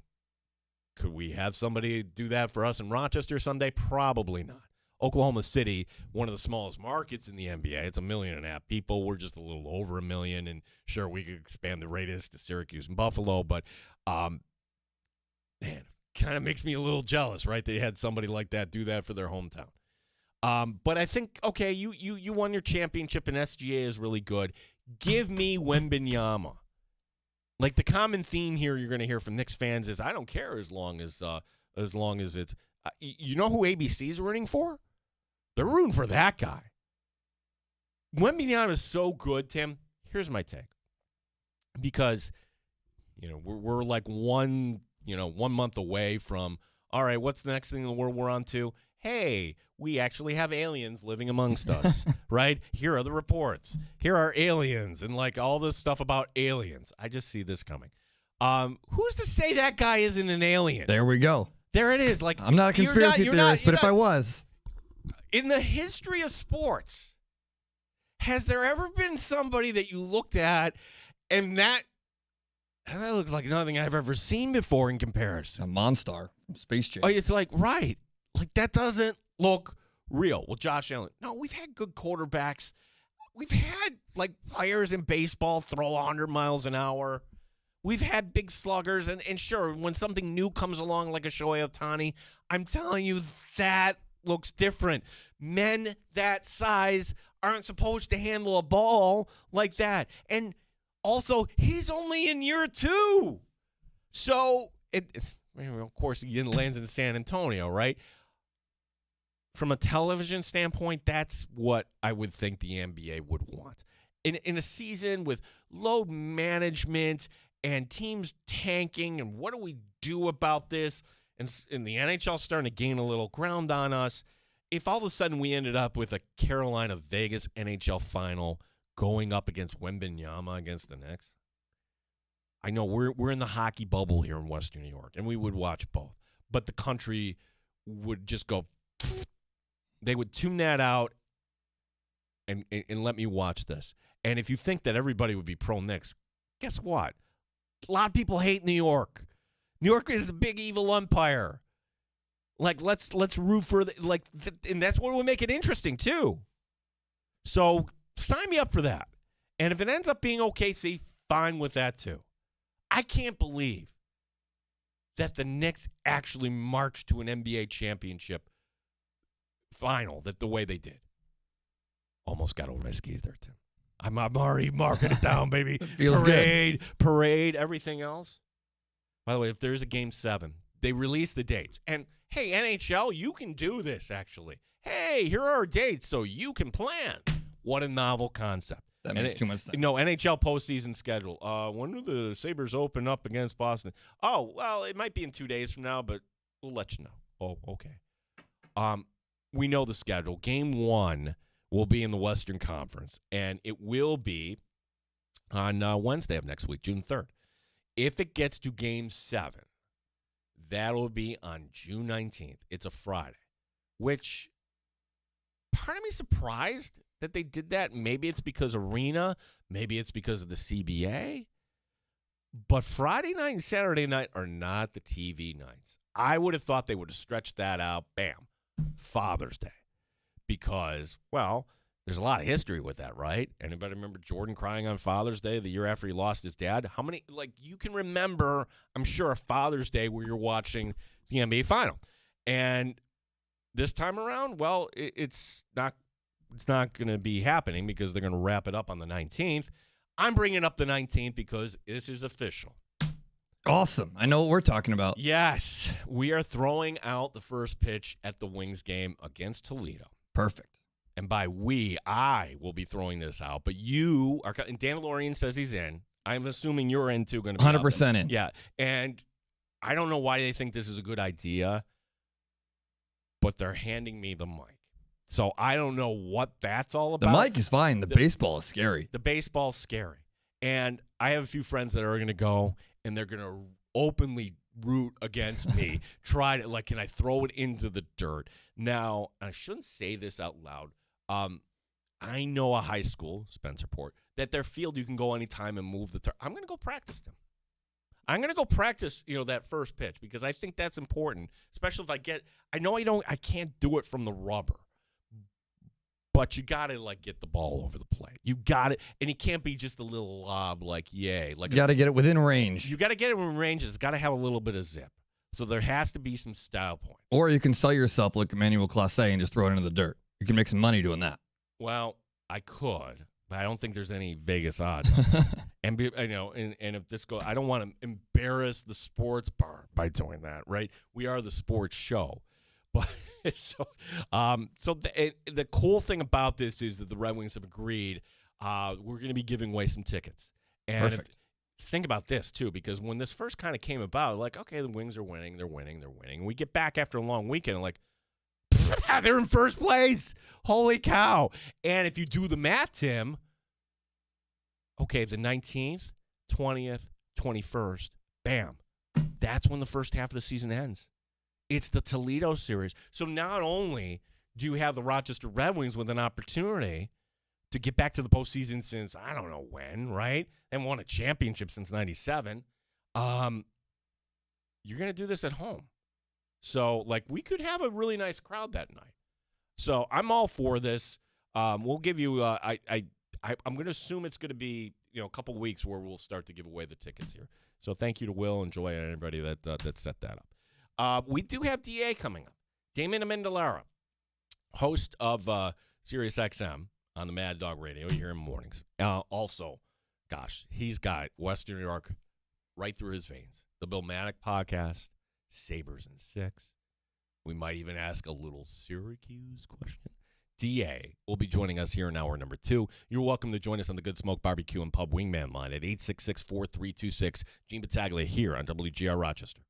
could we have somebody do that for us in Rochester someday? Probably not. Oklahoma City, one of the smallest markets in the NBA. It's 1.5 million people. We're just a little over 1 million, and sure, we could expand the radius to Syracuse and Buffalo, but, man, kind of makes me a little jealous, right? They had somebody like that do that for their hometown. But I think, okay, you won your championship, and SGA is really good. Give me Wembanyama. Like, the common theme here you're going to hear from Knicks fans is, I don't care as long as it's you know who ABC's rooting for? They're rooting for that guy. Wembanyama is so good, Tim. Here's my take. Because, we're like one month away from, all right, what's the next thing we're on to? Hey, we actually have aliens living amongst us, right? Here are the reports. Here are aliens and, like, all this stuff about aliens. I just see this coming. Who's to say that guy isn't an alien? There we go. There it is. Like, I'm not a conspiracy theorist, but if I was. In the history of sports, has there ever been somebody that you looked at and that looks like nothing I've ever seen before in comparison? A Monstar from Space Jam. Oh, it's like, right. Like, that doesn't look real. Well, Josh Allen. No, we've had good quarterbacks. We've had, like, players in baseball throw 100 miles an hour. We've had big sluggers. And sure, when something new comes along like a Shohei Ohtani, I'm telling you, that looks different. Men that size aren't supposed to handle a ball like that. And also, he's only in year 2. So, of course, he lands in San Antonio, right? From a television standpoint, that's what I would think the NBA would want. In a season with load management and teams tanking, and what do we do about this? And the NHL starting to gain a little ground on us. If all of a sudden we ended up with a Carolina-Vegas NHL final going up against Wembanyama against the Knicks, I know we're in the hockey bubble here in Western New York, and we would watch both. But the country would just go, they would tune that out and let me watch this. And if you think that everybody would be pro-Knicks, guess what? A lot of people hate New York. New York is the big evil empire. Like, let's root for and that's what would make it interesting too. So sign me up for that. And if it ends up being OKC, fine with that too. I can't believe that the Knicks actually marched to an NBA championship final the way they did. Almost got over my skis there, Tim. I'm already marking it down, baby. Feels Parade, everything else. By the way, if there's a Game 7, they release the dates. And, hey, NHL, you can do this, actually. Hey, here are our dates so you can plan. What a novel concept. That makes too much sense. No, NHL postseason schedule. When do the Sabres open up against Boston? Oh, well, it might be in 2 days from now, but we'll let you know. Oh, okay. We know the schedule. Game 1 will be in the Western Conference, and it will be on Wednesday of next week, June 3rd. If it gets to Game 7, that'll be on June 19th. It's a Friday, which part of me surprised that they did that. Maybe it's because Arena. Maybe it's because of the CBA. But Friday night and Saturday night are not the TV nights. I would have thought they would have stretched that out. Bam. Father's Day. Because, well, there's a lot of history with that, right? Anybody remember Jordan crying on Father's Day the year after he lost his dad? How many, you can remember, I'm sure, a Father's Day where you're watching the NBA Final. And this time around, well, it's not going to be happening because they're going to wrap it up on the 19th. I'm bringing up the 19th because this is official. Awesome. I know what we're talking about. Yes. We are throwing out the first pitch at the Wings game against Toledo. Perfect. And by we, I will be throwing this out. But you are, and Dan Lorian says he's in. I'm assuming you're in too. Going to be 100% in. Yeah. And I don't know why they think this is a good idea, but they're handing me the mic. So I don't know what that's all about. The mic is fine. The baseball is scary. The baseball's scary. And I have a few friends that are going to go, and they're going to openly root against me. Try to, can I throw it into the dirt? Now, I shouldn't say this out loud. I know a high school, Spencerport, that their field you can go anytime and move the turf. I'm going to go practice them. I'm going to go practice, that first pitch because I think that's important, especially if I can't do it from the rubber. But you got to, get the ball over the plate. You got it. And it can't be just a little lob, yay. You got to get it within range. You got to get it within range. It's got to have a little bit of zip. So there has to be some style points. Or you can sell yourself like Emmanuel Classe and just throw it into the dirt. You can make some money doing that. Well, I could, but I don't think there's any Vegas odds. And if this goes, I don't want to embarrass the sports bar by doing that, right? We are the sports show. But the cool thing about this is that the Red Wings have agreed we're going to be giving away some tickets. And think about this, too, because when this first kind of came about, okay, the Wings are winning, they're winning. We get back after a long weekend and they're in first place. Holy cow. And if you do the math, Tim, okay, the 19th, 20th, 21st, bam, that's when the first half of the season ends. It's the Toledo series. So not only do you have the Rochester Red Wings with an opportunity to get back to the postseason since I don't know when, right? They haven't won a championship since 97. You're going to do this at home. So, we could have a really nice crowd that night. So I'm all for this. We'll give you I'm going to assume it's going to be, a couple weeks where we'll start to give away the tickets here. So thank you to Will and Joy and everybody that set that up. We do have DA coming up. Damon Amendolara, host of Sirius XM on the Mad Dog Radio. You hear him mornings. Also, gosh, he's got Western New York right through his veins. The Bill Maddock podcast, Sabres in 6. We might even ask a little Syracuse question. DA will be joining us here in hour number 2. You're welcome to join us on the Good Smoke Barbecue and Pub Wingman line at 866-4326. Gene Battaglia here on WGR Rochester.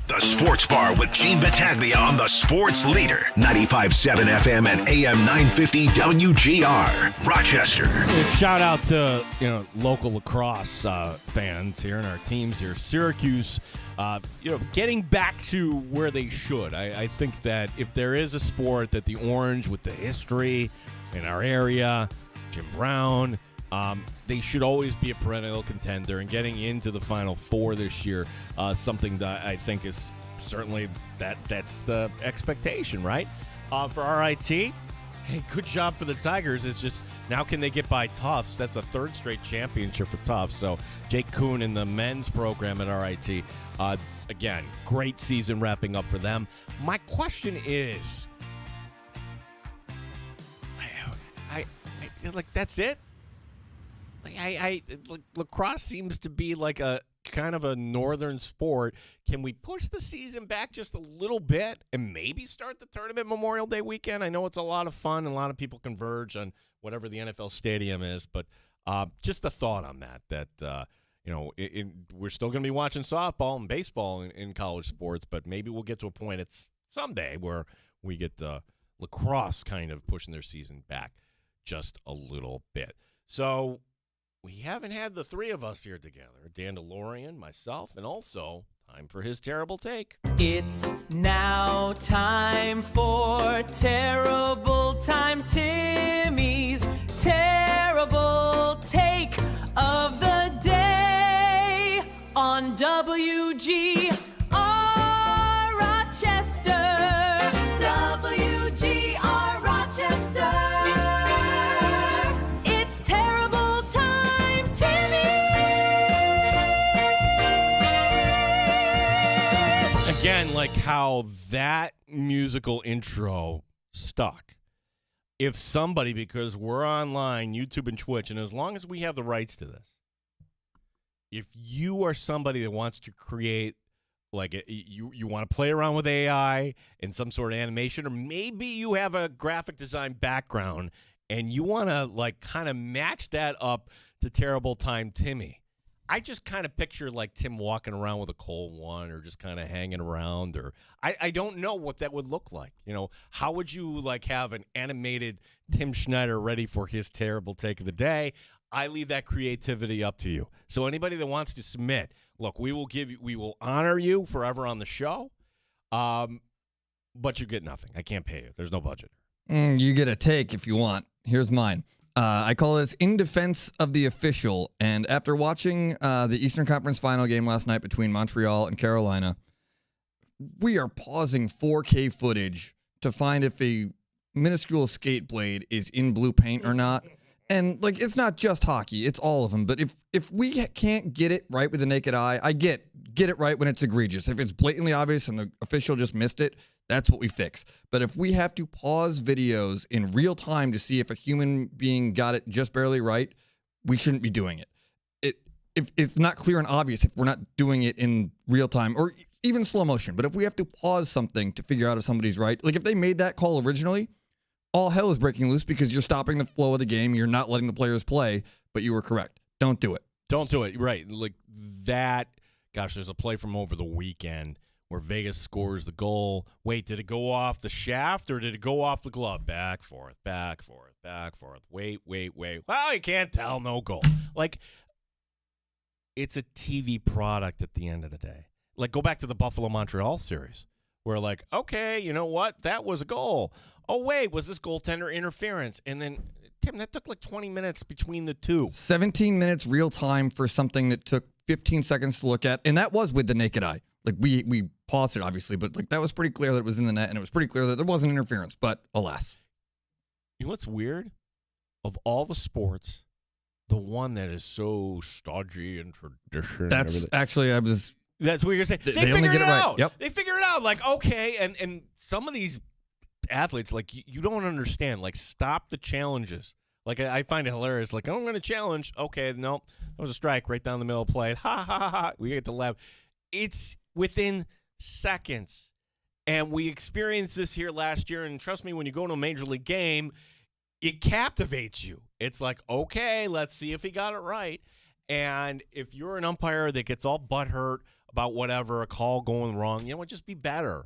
The Sports Bar with Gene Battaglia on the Sports Leader, 95.7 FM and AM 950 WGR, Rochester. Shout out to local lacrosse fans here and our teams here. Syracuse, getting back to where they should. I think that if there is a sport that the Orange, with the history in our area, Jim Brown, they should always be a perennial contender, and getting into the Final Four this year, something that I think is certainly that's the expectation, right? For RIT, hey, good job for the Tigers. It's just now can they get by Tufts? That's a third straight championship for Tufts. So Jake Kuhn in the men's program at RIT, again, great season wrapping up for them. My question is, I feel like that's it. Lacrosse seems to be like a kind of a northern sport. Can we push the season back just a little bit and maybe start the tournament Memorial Day weekend? I know it's a lot of fun and a lot of people converge on whatever the NFL stadium is, but just a thought on that we're still going to be watching softball and baseball in college sports, but maybe we'll get to a point it's someday where we get lacrosse kind of pushing their season back just a little bit. So we haven't had the three of us here together, Dan DeLorean, myself, and also time for his terrible take. It's now time for Terrible Time Timmy's Terrible Take of the Day on WGR Rochester. WGR Rochester. Again, like how that musical intro stuck. If somebody, because we're online, YouTube and Twitch, and as long as we have the rights to this, if you are somebody that wants to create, you want to play around with AI and some sort of animation, or maybe you have a graphic design background and you want to kind of match that up to Terrible Time Timmy. I just kind of picture Tim walking around with a cold one, or just kind of hanging around, or I don't know what that would look like. How would you have an animated Tim Schneider ready for his terrible take of the day? I leave that creativity up to you. So anybody that wants to submit, look, we will honor you forever on the show, but you get nothing. I can't pay you. There's no budget. You get a take if you want. Here's mine. I call this In Defense of the Official. And after watching the Eastern Conference final game last night between Montreal and Carolina, we are pausing 4K footage to find if a minuscule skate blade is in blue paint or not. And it's not just hockey, it's all of them. But if we can't get it right with the naked eye, I get it right when it's egregious. If it's blatantly obvious and the official just missed it, that's what we fix. But if we have to pause videos in real time to see if a human being got it just barely right, we shouldn't be doing it. If it's not clear and obvious, if we're not doing it in real time or even slow motion, but if we have to pause something to figure out if somebody's right, if they made that call originally, all hell is breaking loose because you're stopping the flow of the game. You're not letting the players play, but you were correct. Don't do it. Don't do it. Right. That. Gosh, there's a play from over the weekend where Vegas scores the goal. Wait, did it go off the shaft or did it go off the glove? Back, forth, back, forth, back, forth. Wait. Well, you can't tell. No goal. It's a TV product at the end of the day. Go back to the Buffalo-Montreal series where, okay, you know what? That was a goal. Oh, wait, was this goaltender interference? And then, Tim, that took 20 minutes between the two. 17 minutes real time for something that took 15 seconds to look at, and that was with the naked eye. We paused it, obviously, but that was pretty clear that it was in the net, and it was pretty clear that there wasn't interference, but alas. You know what's weird? Of all the sports, the one that is so stodgy and tradition. That's actually, that's what you're saying. They only get it right. Out. Yep. They figured it out. Okay, and some of these athletes, you don't understand. Stop the challenges. I find it hilarious. I'm going to challenge. Okay, no, that was a strike right down the middle of play. Ha, ha, ha, ha. We get to laugh. It's within seconds. And we experienced this here last year. And trust me, when you go to a major league game, it captivates you. It's okay, let's see if he got it right. And if you're an umpire that gets all butthurt about whatever, a call going wrong. Just be better.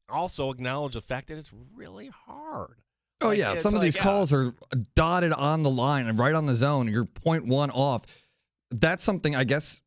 Also acknowledge the fact that it's really hard. Oh, yeah. Some of these calls are dotted on the line and right on the zone. You're 0.1 off. That's something, I guess,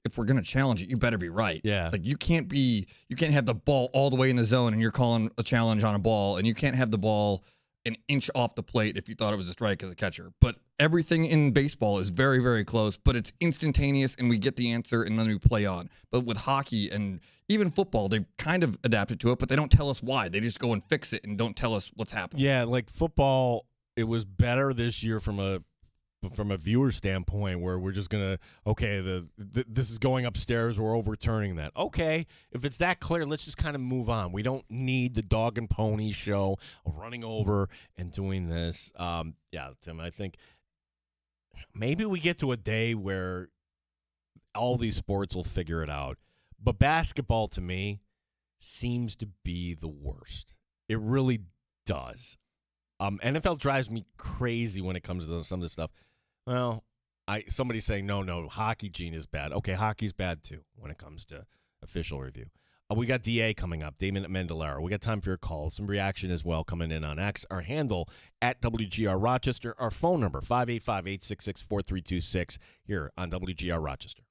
if we're going to challenge it, you better be right. Yeah. Like, you can't have the ball all the way in the zone and you're calling a challenge on a ball, and you can't have the ball an inch off the plate if you thought it was a strike as a catcher. But everything in baseball is very, very close, but it's instantaneous, and we get the answer, and then we play on. But with hockey and even football, they've kind of adapted to it, but they don't tell us why. They just go and fix it and don't tell us what's happening. Yeah, like football, it was better this year from a viewer standpoint, where we're just gonna this is going upstairs, we're overturning that. Okay, if it's that clear, let's just kind of move on. We don't need the dog and pony show of running over and doing this. Tim, I think maybe we get to a day where all these sports will figure it out, but basketball to me seems to be the worst. It really does. NFL drives me crazy when it comes to some of this stuff. Well, somebody's saying, no, hockey gene is bad. Okay, hockey's bad too when it comes to official review. We got DA coming up, Damon Amendolara. We got time for your calls, some reaction as well coming in on X. Our handle at WGR Rochester. Our phone number, 585-866-4326 here on WGR Rochester.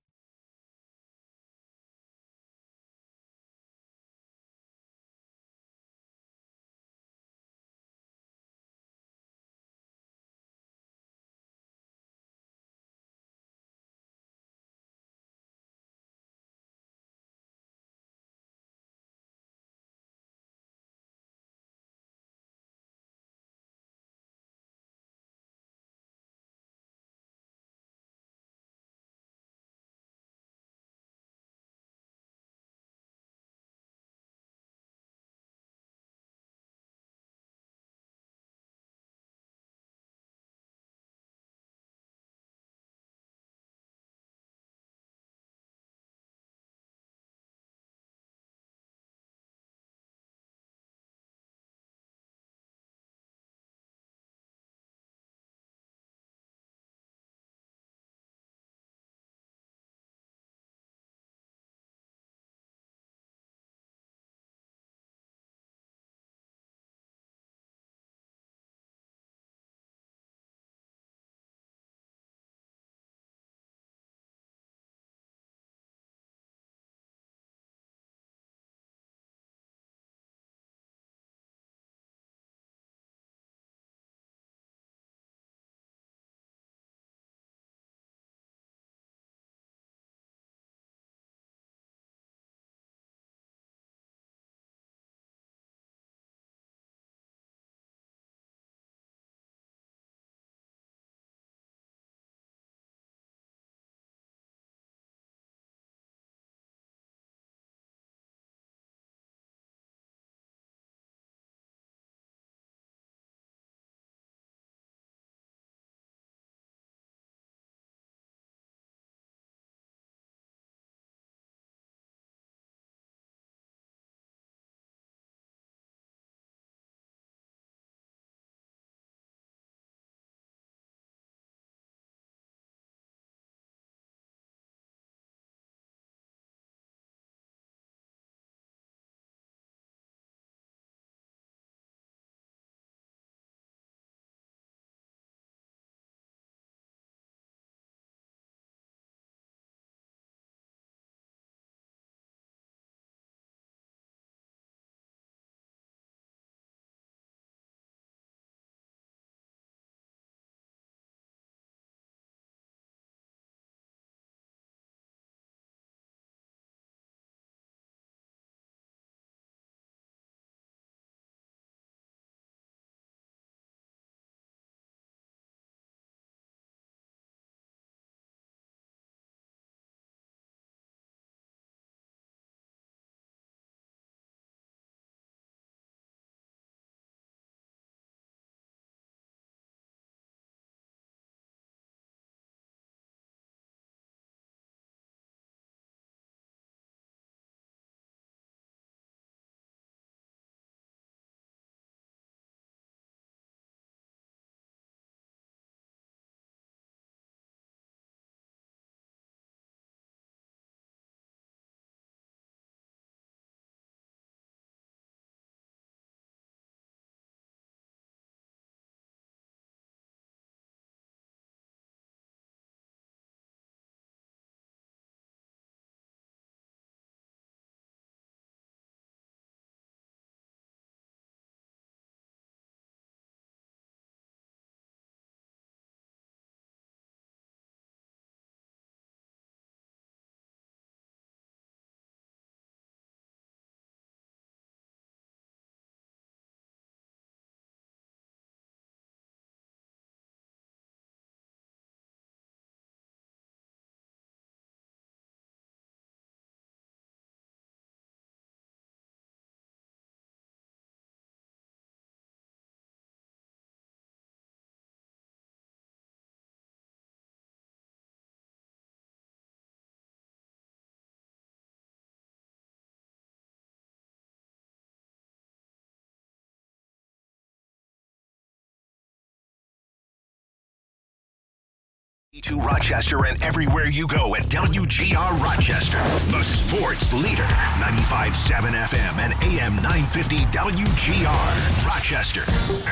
To Rochester and everywhere you go at WGR Rochester, the sports leader. 95.7 FM and AM 950 WGR Rochester,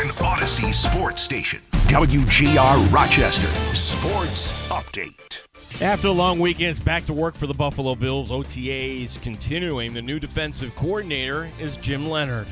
an Odyssey sports station. WGR Rochester, sports update. After a long weekend, it's back to work for the Buffalo Bills. OTAs continuing. The new defensive coordinator is Jim Leonhard.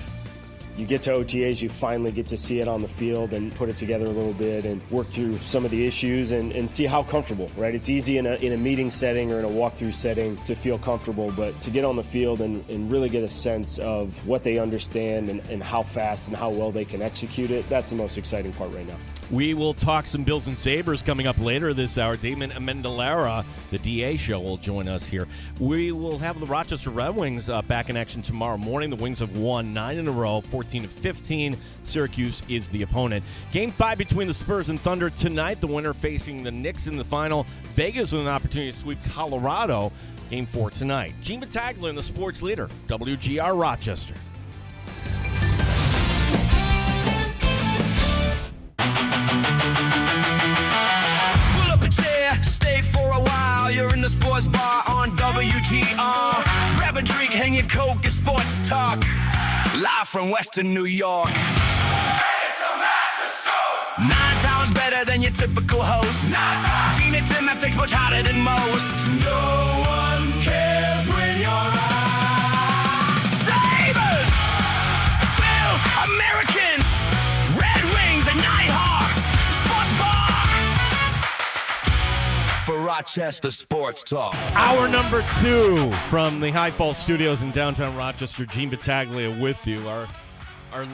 You get to OTAs, you finally get to see it on the field and put it together a little bit and work through some of the issues and see how comfortable, right? It's easy in a meeting setting or in a walkthrough setting to feel comfortable, but to get on the field and really get a sense of what they understand and how fast and how well they can execute it, that's the most exciting part right now. We will talk some Bills and Sabres coming up later this hour. Damon Amendolara, the DA show, will join us here. We will have the Rochester Red Wings back in action tomorrow morning. The Wings have won 9 in a row, 14-15. Syracuse is the opponent. Game 5 between the Spurs and Thunder tonight. The winner facing the Knicks in the final. Vegas with an opportunity to sweep Colorado. Game 4 tonight. Gene Battaglia and the sports leader, WGR Rochester. Stay for a while, you're in the sports bar on WGR. Grab a drink, hang your coke, it's sports talk. Live from Western New York. It's a master show. 9 times better than your typical host. 9 times. Gene and Tim have takes much harder than most. No one cares when you're out. Sabres! Bills! Americans! Red Wings and Nighthawks! Sports bar! For Rochester Sports Talk. Hour number 2 from the High Fall Studios in downtown Rochester. Gene Battaglia with you. Our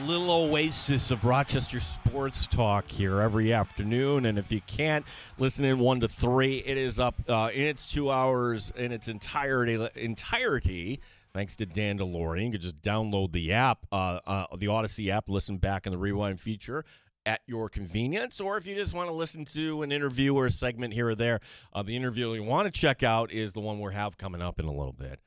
little oasis of Rochester Sports Talk here every afternoon. And if you can't listen in 1 to 3, it is up in its 2 hours in its entirety. Thanks to Dan DeLorean. You can just download the app, the Odyssey app, listen back in the rewind feature at your convenience, or if you just want to listen to an interview or a segment here or there, the interview you want to check out is the one we have coming up in a little bit.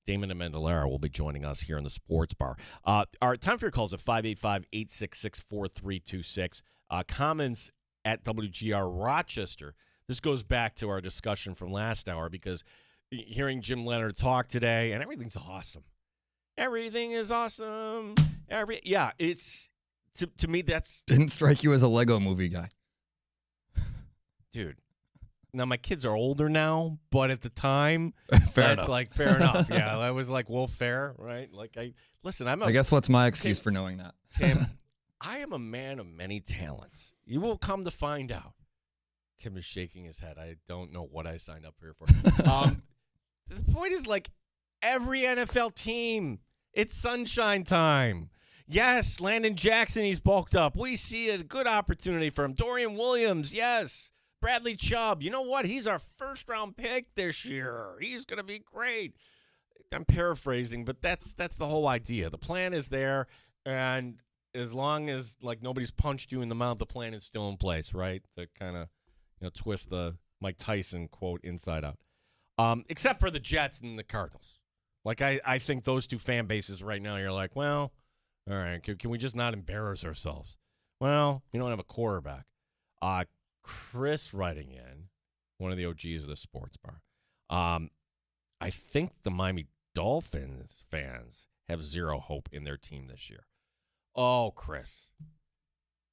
Damon Amendolara will be joining us here in the sports bar. Our time for your calls at 585-866-4326. Comments at WGR Rochester. This goes back to our discussion from last hour because hearing Jim Leonhard talk today, and everything's awesome. Everything is awesome. It's... To me, that's... Didn't strike you as a Lego movie guy. Dude. Now, my kids are older now, but at the time, fair enough. Fair enough. Yeah, I was like, well, fair, right? I guess what's my excuse for knowing that? Tim, I am a man of many talents. You will come to find out. Tim is shaking his head. I don't know what I signed up here for. The point is, every NFL team, it's sunshine time. Yes, Landon Jackson, he's bulked up. We see a good opportunity for him. Dorian Williams, yes. Bradley Chubb, you know what? He's our first-round pick this year. He's going to be great. I'm paraphrasing, but that's the whole idea. The plan is there, and as long as nobody's punched you in the mouth, the plan is still in place, right? To kind of twist the Mike Tyson quote inside out. Except for the Jets and the Cardinals. I think those two fan bases right now, you're like, well, all right, can we just not embarrass ourselves? Well, you don't have a quarterback. Chris writing in, one of the OGs of the sports bar. I think the Miami Dolphins fans have zero hope in their team this year. Oh, Chris,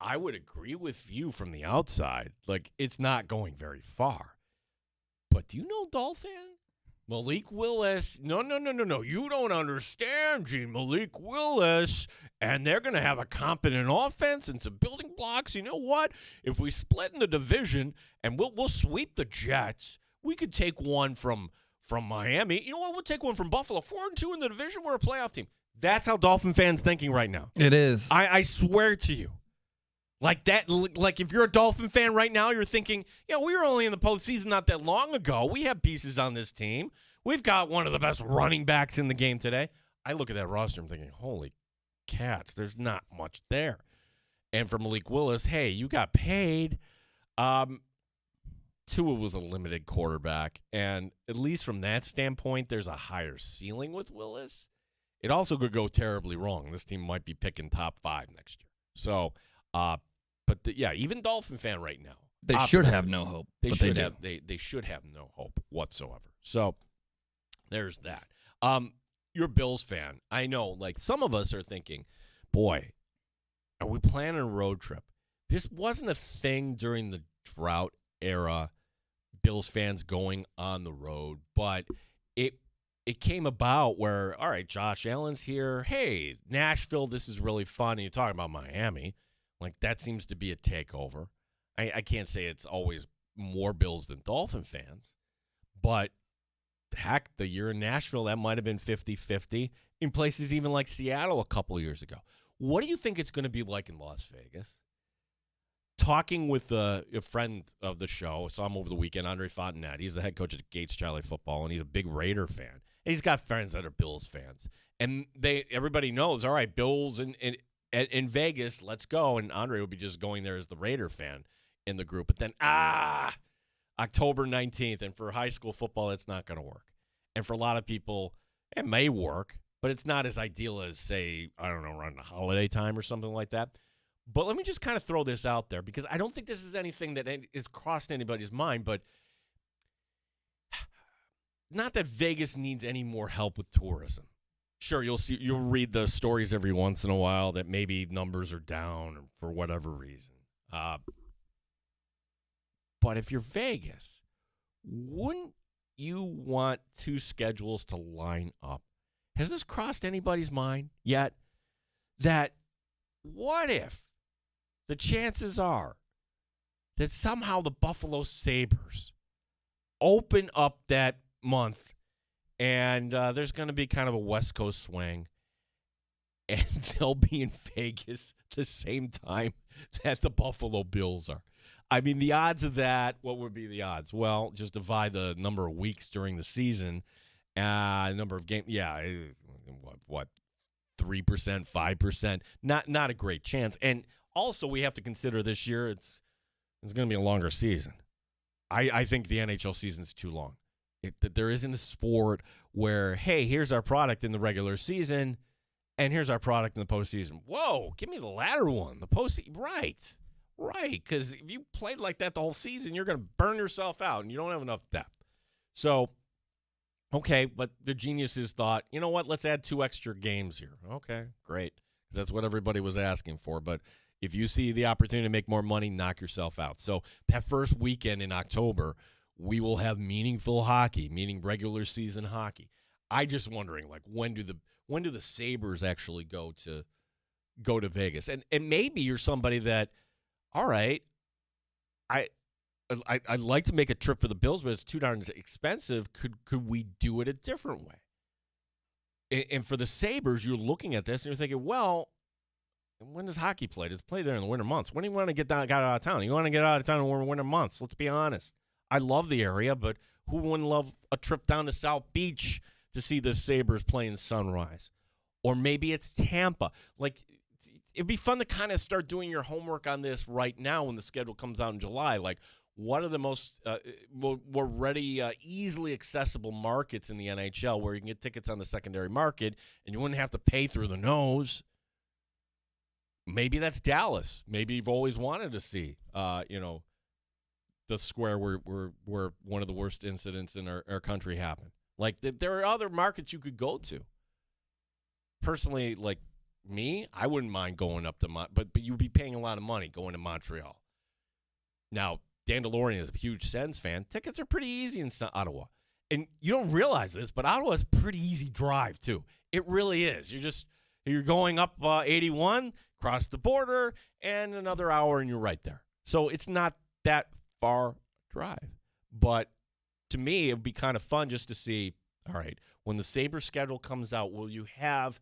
I would agree with you from the outside. It's not going very far. But do you know Dolphin? Malik Willis. No. You don't understand, Gene. Malik Willis. And they're going to have a competent offense and some building blocks. You know what? If we split in the division and we'll sweep the Jets, we could take one from Miami. You know what? We'll take one from Buffalo. 4-2 in the division. We're a playoff team. That's how Dolphin fans thinking right now. It is. I swear to you. If you're a Dolphin fan right now, you're thinking, we were only in the postseason not that long ago. We have pieces on this team. We've got one of the best running backs in the game today. I look at that roster and I'm thinking, holy cats, there's not much there. And for Malik Willis, hey, you got paid. Tua was a limited quarterback. And at least from that standpoint, there's a higher ceiling with Willis. It also could go terribly wrong. This team might be picking top 5 next year. So, even Dolphin fan right now, They should have no hope. They but should they have. They should have no hope whatsoever. So there's that. You're a Bills fan. I know. Like some of us are thinking, boy, are we planning a road trip? This wasn't a thing during the drought era. Bills fans going on the road, but it came about where, all right, Josh Allen's here. Hey, Nashville, this is really fun. And you're talking about Miami. Like, that seems to be a takeover. I can't say it's always more Bills than Dolphin fans, but heck, the year in Nashville, that might have been 50-50 in places even like Seattle a couple of years ago. What do you think it's going to be like in Las Vegas? Talking with a friend of the show, saw him over the weekend, Andre Fontenette. He's the head coach at Gates Charlie Football, and he's a big Raider fan. And he's got friends that are Bills fans. And everybody knows, all right, Bills in Vegas, let's go. And Andre would be just going there as the Raider fan in the group. But then, October 19th, and for high school football, it's not going to work. And for a lot of people, it may work, but it's not as ideal as, say, I don't know, around the holiday time or something like that. But let me just kind of throw this out there because I don't think this is anything that is crossed anybody's mind, but not that Vegas needs any more help with tourism. Sure, you'll read the stories every once in a while that maybe numbers are down for whatever reason. But if you're Vegas, wouldn't you want two schedules to line up? Has this crossed anybody's mind yet? That what if the chances are that somehow the Buffalo Sabres open up that month and there's going to be kind of a West Coast swing and they'll be in Vegas the same time that the Buffalo Bills are? I mean, the odds of that, what would be the odds? Well, just divide the number of weeks during the season, number of games. Yeah, what 3%, 5%? Not a great chance. And also, we have to consider this year it's going to be a longer season. I think the NHL season's too long. There isn't a sport where, hey, here's our product in the regular season, and here's our product in the postseason. Whoa, give me the latter one, the postseason. Right, because if you played like that the whole season, you're going to burn yourself out, and you don't have enough depth. So, okay, but the geniuses thought, you know what, let's add 2 extra games here. Okay, great, because that's what everybody was asking for. But if you see the opportunity to make more money, knock yourself out. So that first weekend in October, we will have meaningful hockey, meaning regular season hockey. I just wondering, like, when do the Sabres actually go to Vegas? And maybe you're somebody that, all right, I'd like to make a trip for the Bills, but it's too darn expensive. Could we do it a different way? And for the Sabres, you're looking at this and you're thinking, well, when does hockey play? It's played there in the winter months. When do you want to get out of town? You want to get out of town in the winter months. Let's be honest. I love the area, but who wouldn't love a trip down to South Beach to see the Sabres playing Sunrise? Or maybe it's Tampa. Like, it'd be fun to kind of start doing your homework on this right now when the schedule comes out in July. Like, what are the most more ready, easily accessible markets in the NHL where you can get tickets on the secondary market and you wouldn't have to pay through the nose? Maybe that's Dallas. Maybe you've always wanted to see, the square where one of the worst incidents in our country happened. Like, there are other markets you could go to. Personally, like me, I wouldn't mind going up to but you'd be paying a lot of money going to Montreal. Now, Dandelion is a huge Sens fan. Tickets are pretty easy in Ottawa. And you don't realize this, but Ottawa is a pretty easy drive, too. It really is. You're going up 81, cross the border, and another hour, and you're right there. So it's not that far drive. But to me, it would be kind of fun just to see, all right, when the Sabre schedule comes out, will you have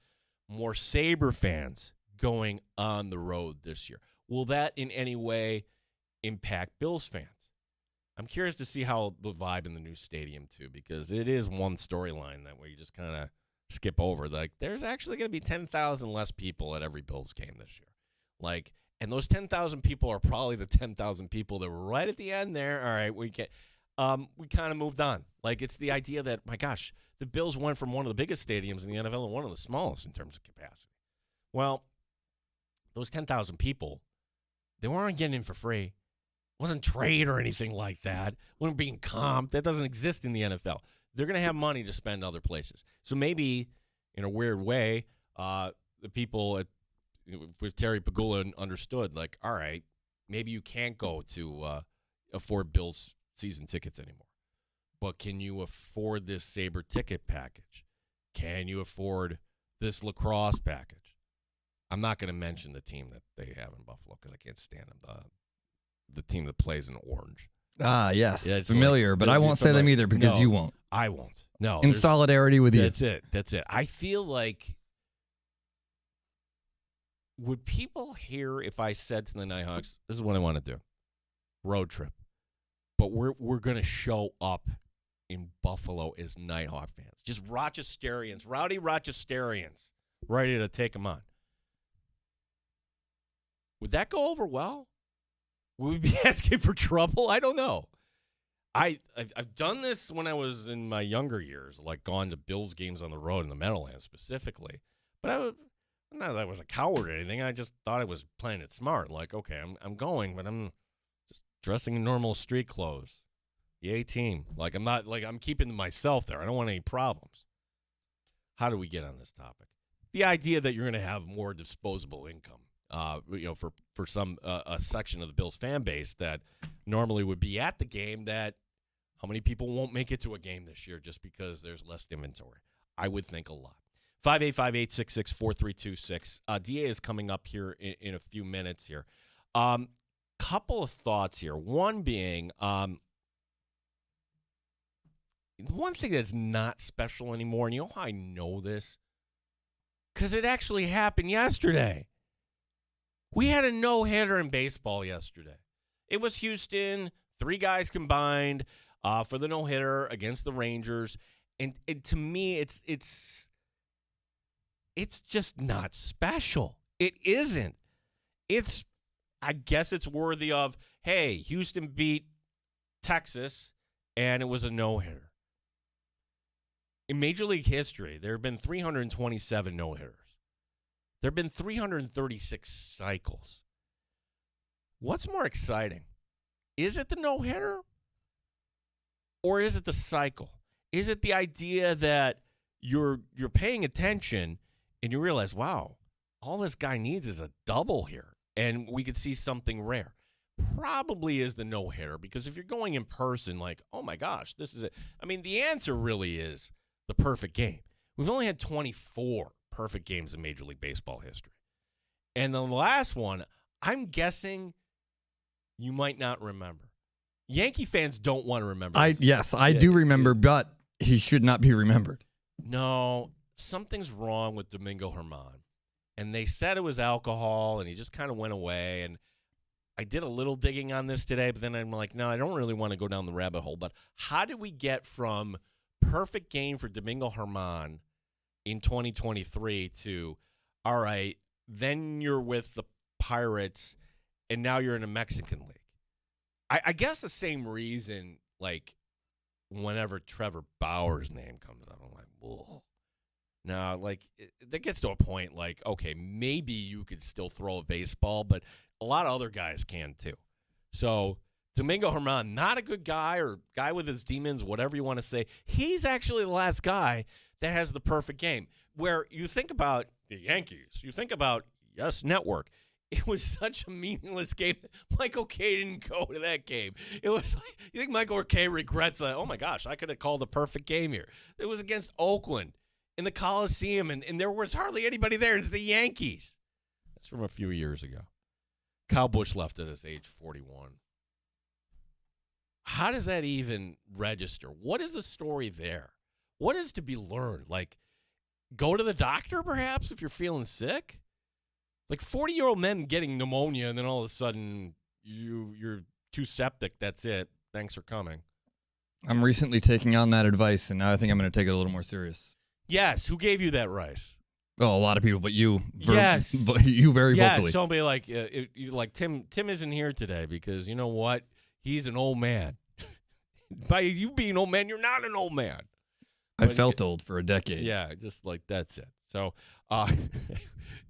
more Sabre fans going on the road this year? Will that in any way impact Bills fans? I'm curious to see how the vibe in the new stadium, too, because it is one storyline that where you just kind of skip over. Like, there's actually going to be 10,000 less people at every Bills game this year. Like, and those 10,000 people are probably the 10,000 people that were right at the end there. All right, we kind of moved on. Like, it's the idea that, my gosh, the Bills went from one of the biggest stadiums in the NFL to one of the smallest in terms of capacity. Well, those 10,000 people, they weren't getting in for free. wasn't trade or anything like that. Wasn't being comped. That doesn't exist in the NFL. They're going to have money to spend other places. So maybe, in a weird way, the people with Terry Pagula understood, like, all right, maybe you can't go to afford Bills season tickets anymore. But can you afford this Sabre ticket package? Can you afford this lacrosse package? I'm not going to mention the team that they have in Buffalo because I can't stand them. The team that plays in orange. Ah, yes. Yeah, it's familiar, but I won't say them either because you won't. I won't. No. In solidarity with you. That's it. I feel like, would people hear if I said to the Nighthawks, this is what I want to do, road trip, but we're going to show up in Buffalo as Nighthawk fans, just Rochesterians, rowdy Rochesterians, ready to take them on. Would that go over well? Would we be asking for trouble? I don't know. I've done this when I was in my younger years, like gone to Bills games on the road in the Meadowlands specifically. But not that I was a coward or anything. I just thought I was playing it smart. Like, okay, I'm going, but I'm just dressing in normal street clothes. The A-team. Like, I'm keeping myself there. I don't want any problems. How do we get on this topic? The idea that you're going to have more disposable income. For some a section of the Bills fan base that normally would be at the game, that how many people won't make it to a game this year just because there's less inventory? I would think a lot. 585-866-4326. DA is coming up here in a few minutes here. Couple of thoughts here. One being, one thing that's not special anymore, and you know how I know this? Because it actually happened yesterday. We had a no-hitter in baseball yesterday. It was Houston, 3 guys combined for the no-hitter against the Rangers. And to me, it's just not special. It isn't. I guess it's worthy of, hey, Houston beat Texas, and it was a no-hitter. In Major League history, there have been 327 no-hitters. There have been 336 cycles. What's more exciting? Is it the no-hitter? Or is it the cycle? Is it the idea that you're paying attention and you realize, wow, all this guy needs is a double here, and we could see something rare? Probably is the no-hitter, because if you're going in person, like, oh my gosh, this is it. I mean, the answer really is the perfect game. We've only had 24 perfect games in Major League Baseball history. And the last one, I'm guessing you might not remember. Yankee fans don't want to remember this. Yes, I do remember, but he should not be remembered. No, something's wrong with Domingo Germán. And they said it was alcohol, and he just kind of went away. And I did a little digging on this today, but then I'm like, no, I don't really want to go down the rabbit hole. But how did we get from perfect game for Domingo Germán in 2023 to, all right, then you're with the Pirates, and now you're in a Mexican league? I guess the same reason, like, whenever Trevor Bauer's name comes up, I'm like, whoa. No, like, that gets to a point, like, okay, maybe you could still throw a baseball, but a lot of other guys can too. So Domingo Germán, not a good guy, or guy with his demons, whatever you want to say. He's actually the last guy that has the perfect game. Where you think about the Yankees, you think about, yes, Network. It was such a meaningless game. Michael Kay didn't go to that game. It was like, you think Michael Kay regrets that? Oh my gosh, I could have called the perfect game here. It was against Oakland in the Coliseum, and there was hardly anybody there. It's the Yankees. That's from a few years ago. Kyle Busch left at his age 41. How does that even register? What is the story there? What is to be learned? Like, go to the doctor, perhaps, if you're feeling sick? Like 40-year-old men getting pneumonia, and then all of a sudden you're too septic. That's it. Thanks for coming. I'm recently taking on that advice, and now I think I'm going to take it a little more serious. Yes. Who gave you that rice? Oh, a lot of people, but you. Yes. But you very vocally. Yeah, somebody like Tim isn't here today because you know what? He's an old man. By you being an old man, you're not an old man. I felt old for a decade. Yeah, just like that's it. So,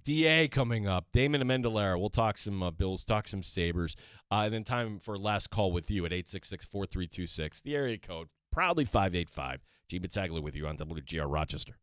DA coming up. Damon Amendolara. We'll talk some Bills, talk some Sabres. And then time for last call with you at 866-4326. The area code, proudly 585. G. Battaglia with you on WGR Rochester.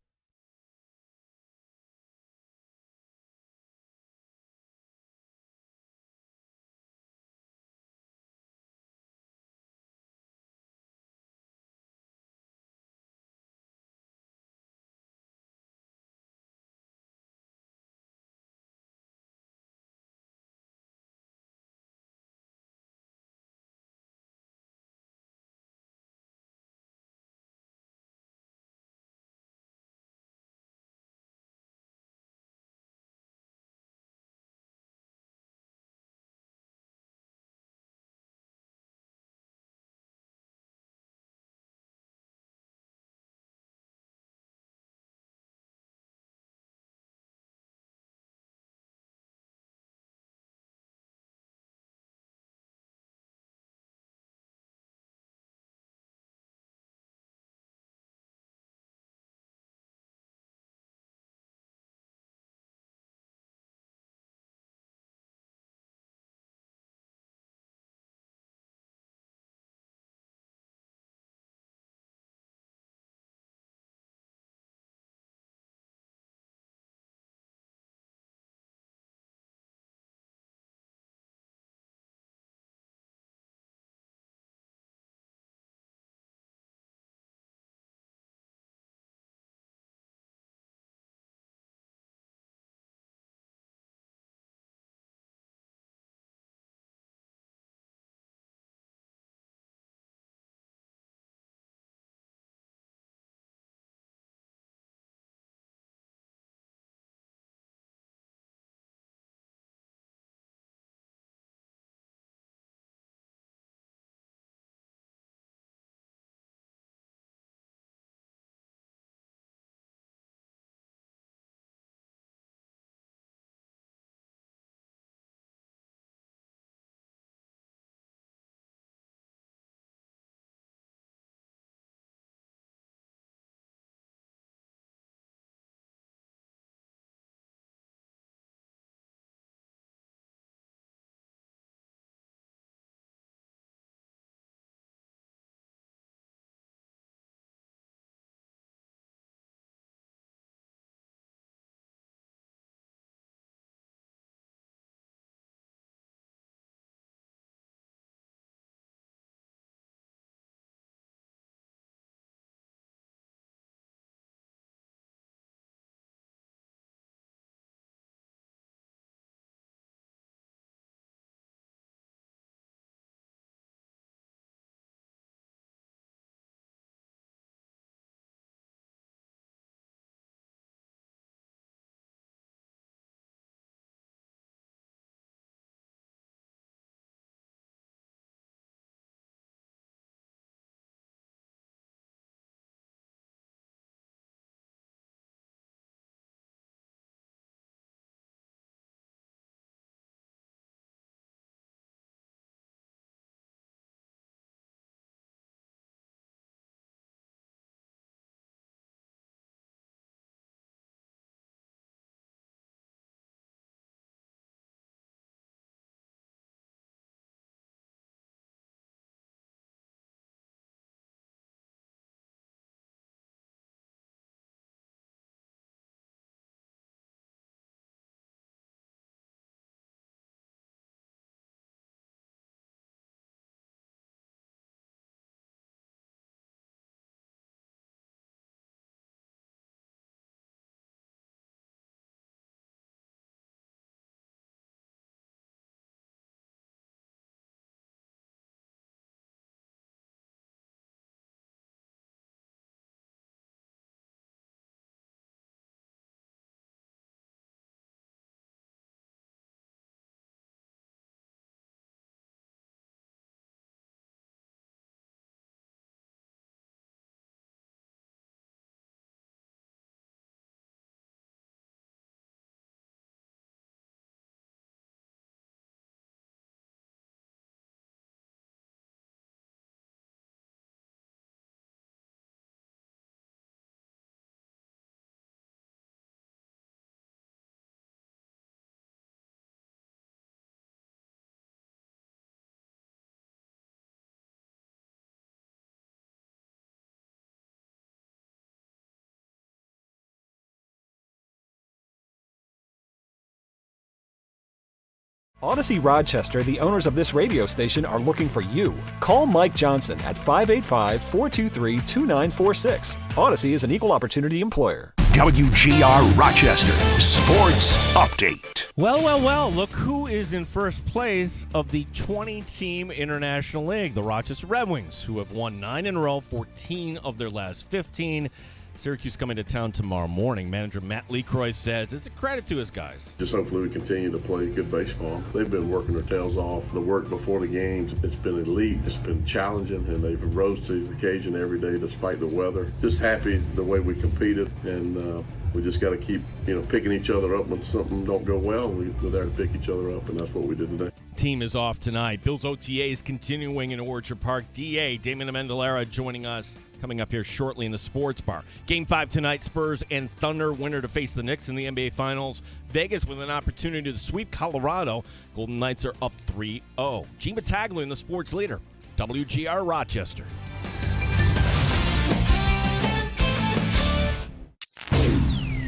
Odyssey Rochester, the owners of this radio station, are looking for you. Call Mike Johnson at 585-423-2946. Odyssey is an equal opportunity employer. WGR Rochester Sports Update. Well, look who is in first place of the 20-team International League, the Rochester Red Wings, who have won 9 in a row, 14 of their last 15. Syracuse coming to town tomorrow morning. Manager Matt LeCroy says it's a credit to his guys. Just hopefully we continue to play good baseball. They've been working their tails off. The work before the games, it's been elite. It's been challenging, and they've rose to the occasion every day despite the weather. Just happy the way we competed, and we just got to keep, picking each other up when something don't go well. We're there to pick each other up, and that's what we did today. Team is off tonight. Bills OTA is continuing in Orchard Park. DA, Damon Amendolara, joining us coming up here shortly in the Sports Bar. Game 5 tonight, Spurs and Thunder, winner to face the Knicks in the NBA Finals. Vegas with an opportunity to sweep Colorado. Golden Knights are up 3-0. Gene Battaglia in the Sports Leader, WGR Rochester.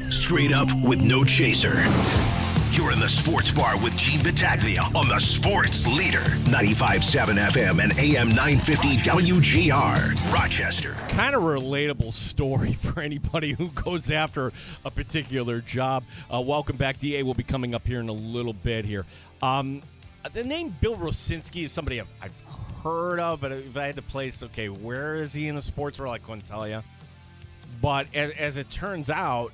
Straight up with no chaser. You're in the Sports Bar with Gene Battaglia on the Sports Leader, 95.7 FM and AM 950 WGR, Rochester. Kind of relatable story for anybody who goes after a particular job. Welcome back. DA will be coming up here in a little bit here. The name Bill Rosinski is somebody I've heard of, but if I had to place, okay, where is he in the sports world? I couldn't tell you. But as it turns out,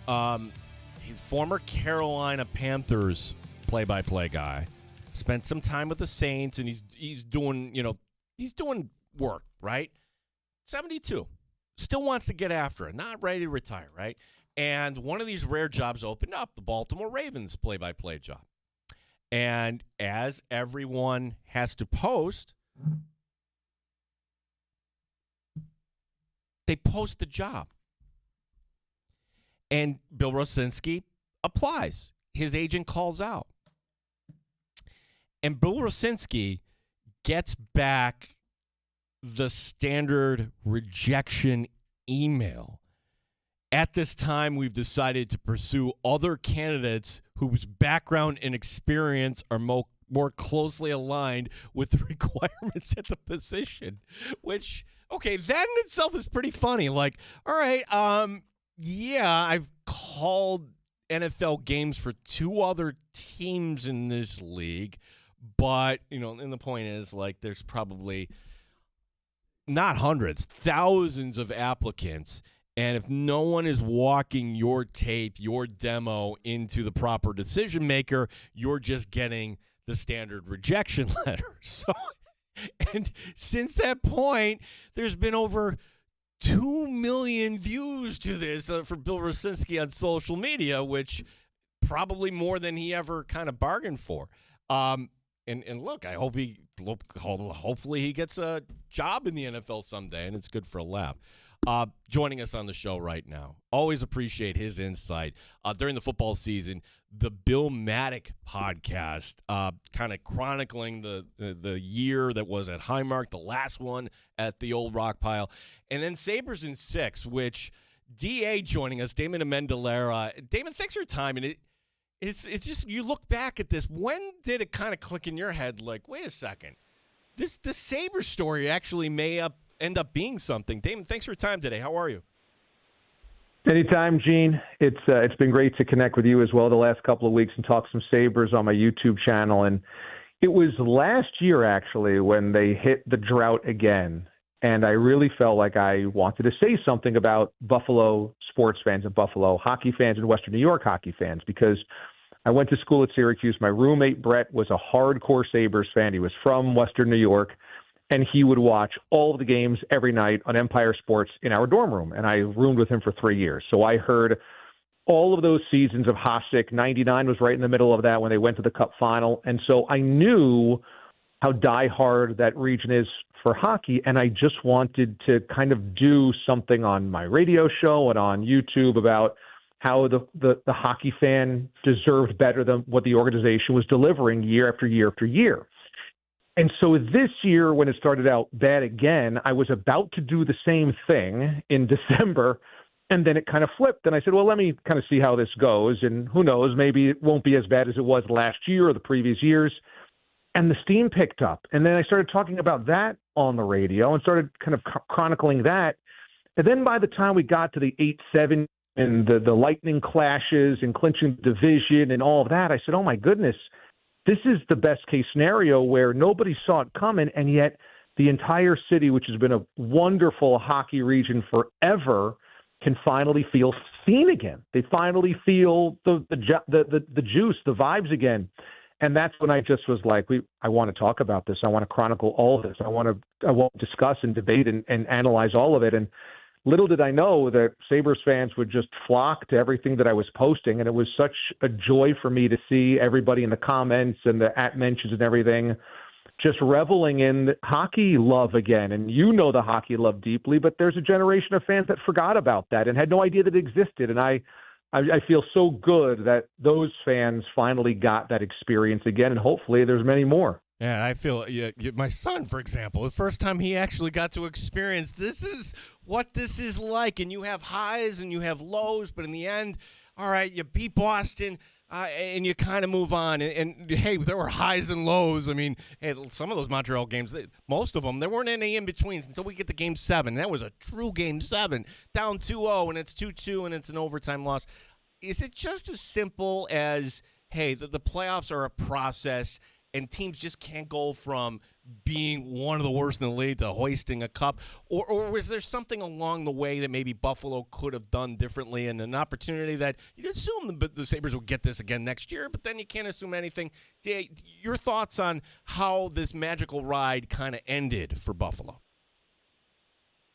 he's former Carolina Panthers play-by-play guy. Spent some time with the Saints, and he's doing work, right? 72. Still wants to get after it. Not ready to retire, right? And one of these rare jobs opened up, the Baltimore Ravens play-by-play job. And as everyone has to post, they post the job. And Bill Rosinski applies. His agent calls out. And Bill Rosinski gets back the standard rejection email. At this time, we've decided to pursue other candidates whose background and experience are more closely aligned with the requirements at the position. Which, okay, that in itself is pretty funny. Like, all right, yeah, I've called NFL games for 2 other teams in this league, but, and the point is, like, there's probably not hundreds, thousands of applicants, and if no one is walking your tape, your demo into the proper decision maker, you're just getting the standard rejection letter. So, and since that point, there's been over 2 million views to this for Bill Rosinski on social media, which probably more than he ever kind of bargained for. And look, I hope hopefully he gets a job in the NFL someday, and it's good for a laugh. Joining us on the show right now. Always appreciate his insight. During the football season, the Bill Maddock podcast, kind of chronicling the year that was at Highmark, the last one at the old rock pile. And then Sabres in 6, which DA joining us, Damon Amendolara. Damon, thanks for your time. And it's just, you look back at this, when did it kind of click in your head, like, wait a second, the Sabres story actually may end up being something? Damon, thanks for your time today. How are you? Anytime, Gene. It's been great to connect with you as well the last couple of weeks and talk some Sabres on my YouTube channel. And it was last year, actually, when they hit the drought again. And I really felt like I wanted to say something about Buffalo sports fans and Buffalo hockey fans and Western New York hockey fans, because I went to school at Syracuse. My roommate, Brett, was a hardcore Sabres fan. He was from Western New York. And he would watch all of the games every night on Empire Sports in our dorm room. And I roomed with him for 3 years. So I heard all of those seasons of Hasek. 99 was right in the middle of that when they went to the Cup final. And so I knew how diehard that region is for hockey. And I just wanted to kind of do something on my radio show and on YouTube about how the hockey fan deserved better than what the organization was delivering year after year after year. And so this year, when it started out bad again, I was about to do the same thing in December, and then it kind of flipped. And I said, well, let me kind of see how this goes. And who knows, maybe it won't be as bad as it was last year or the previous years. And the steam picked up. And then I started talking about that on the radio and started kind of chronicling that. And then by the time we got to the 8-7 and the lightning clashes and clinching the division and all of that, I said, oh, my goodness, this is the best case scenario where nobody saw it coming, and yet the entire city, which has been a wonderful hockey region forever, can finally feel seen again. They finally feel the juice, the vibes again. And that's when I just was like, I want to talk about this. I want to chronicle all of this. I want to discuss and debate and analyze all of it. And little did I know that Sabres fans would just flock to everything that I was posting. And it was such a joy for me to see everybody in the comments and the @mentions and everything just reveling in hockey love again. And you know the hockey love deeply, but there's a generation of fans that forgot about that and had no idea that it existed. And I feel so good that those fans finally got that experience again, and hopefully there's many more. Yeah, I feel my son, for example, the first time he actually got to experience this is what this is like, and you have highs and you have lows, but in the end, all right, you beat Boston, and you kind of move on. And hey, there were highs and lows. I mean, hey, some of those Montreal games, most of them, there weren't any in-betweens until we get to Game 7. That was a true Game 7, down 2-0, and it's 2-2, and it's an overtime loss. Is it just as simple as, hey, the playoffs are a process, and teams just can't go from being one of the worst in the league to hoisting a cup? Or was there something along the way that maybe Buffalo could have done differently, and an opportunity that you'd assume the Sabres would get this again next year, but then you can't assume anything? Your thoughts on how this magical ride kind of ended for Buffalo?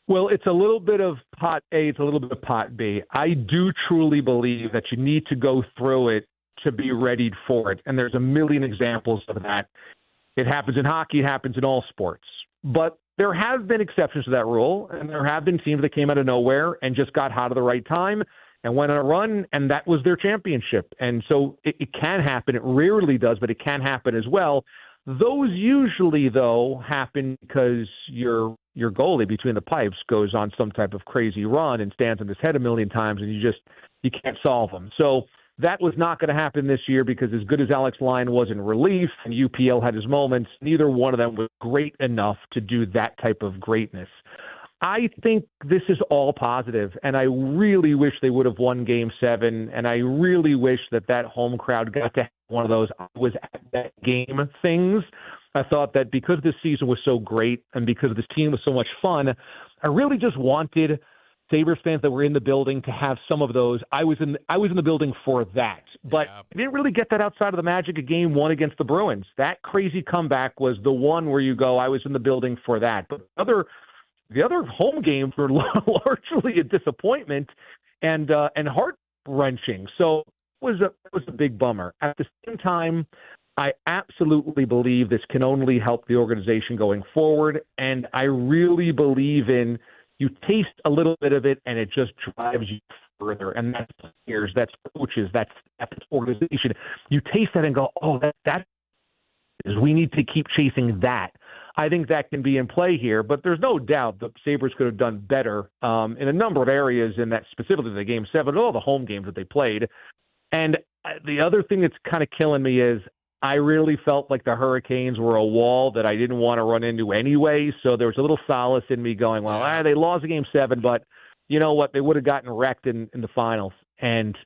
Well, it's a little bit of pot A, it's a little bit of pot B. I do truly believe that you need to go through it to be readied for it. And there's a million examples of that. It happens in hockey, it happens in all sports. But there have been exceptions to that rule, and there have been teams that came out of nowhere and just got hot at the right time and went on a run, and that was their championship. And so it can happen. It rarely does, but it can happen as well. Those usually, though, happen because your goalie between the pipes goes on some type of crazy run and stands on his head a million times, and you can't solve them. So that was not going to happen this year because as good as Alex Lyon was in relief and UPL had his moments, neither one of them was great enough to do that type of greatness. I think this is all positive, and I really wish they would have won Game 7, and I really wish that home crowd got to have one of those I was at that game things. I thought that because this season was so great and because this team was so much fun, I really just wanted Sabres fans that were in the building to have some of those. I was in the building for that, but I didn't really get that outside of the magic of Game 1 against the Bruins. That crazy comeback was the one where you go, I was in the building for that. But the other home games were largely a disappointment and heart-wrenching. So it was a big bummer. At the same time, I absolutely believe this can only help the organization going forward, and I really believe in you taste a little bit of it, and it just drives you further. And that's players, that's coaches, that's organization. You taste that and go, oh, that is, we need to keep chasing that. I think that can be in play here, but there's no doubt the Sabres could have done better in a number of areas in that, specifically the Game 7, all the home games that they played. And the other thing that's kind of killing me is I really felt like the Hurricanes were a wall that I didn't want to run into anyway, so there was a little solace in me going, well, they lost Game 7, but you know what? They would have gotten wrecked in the finals. And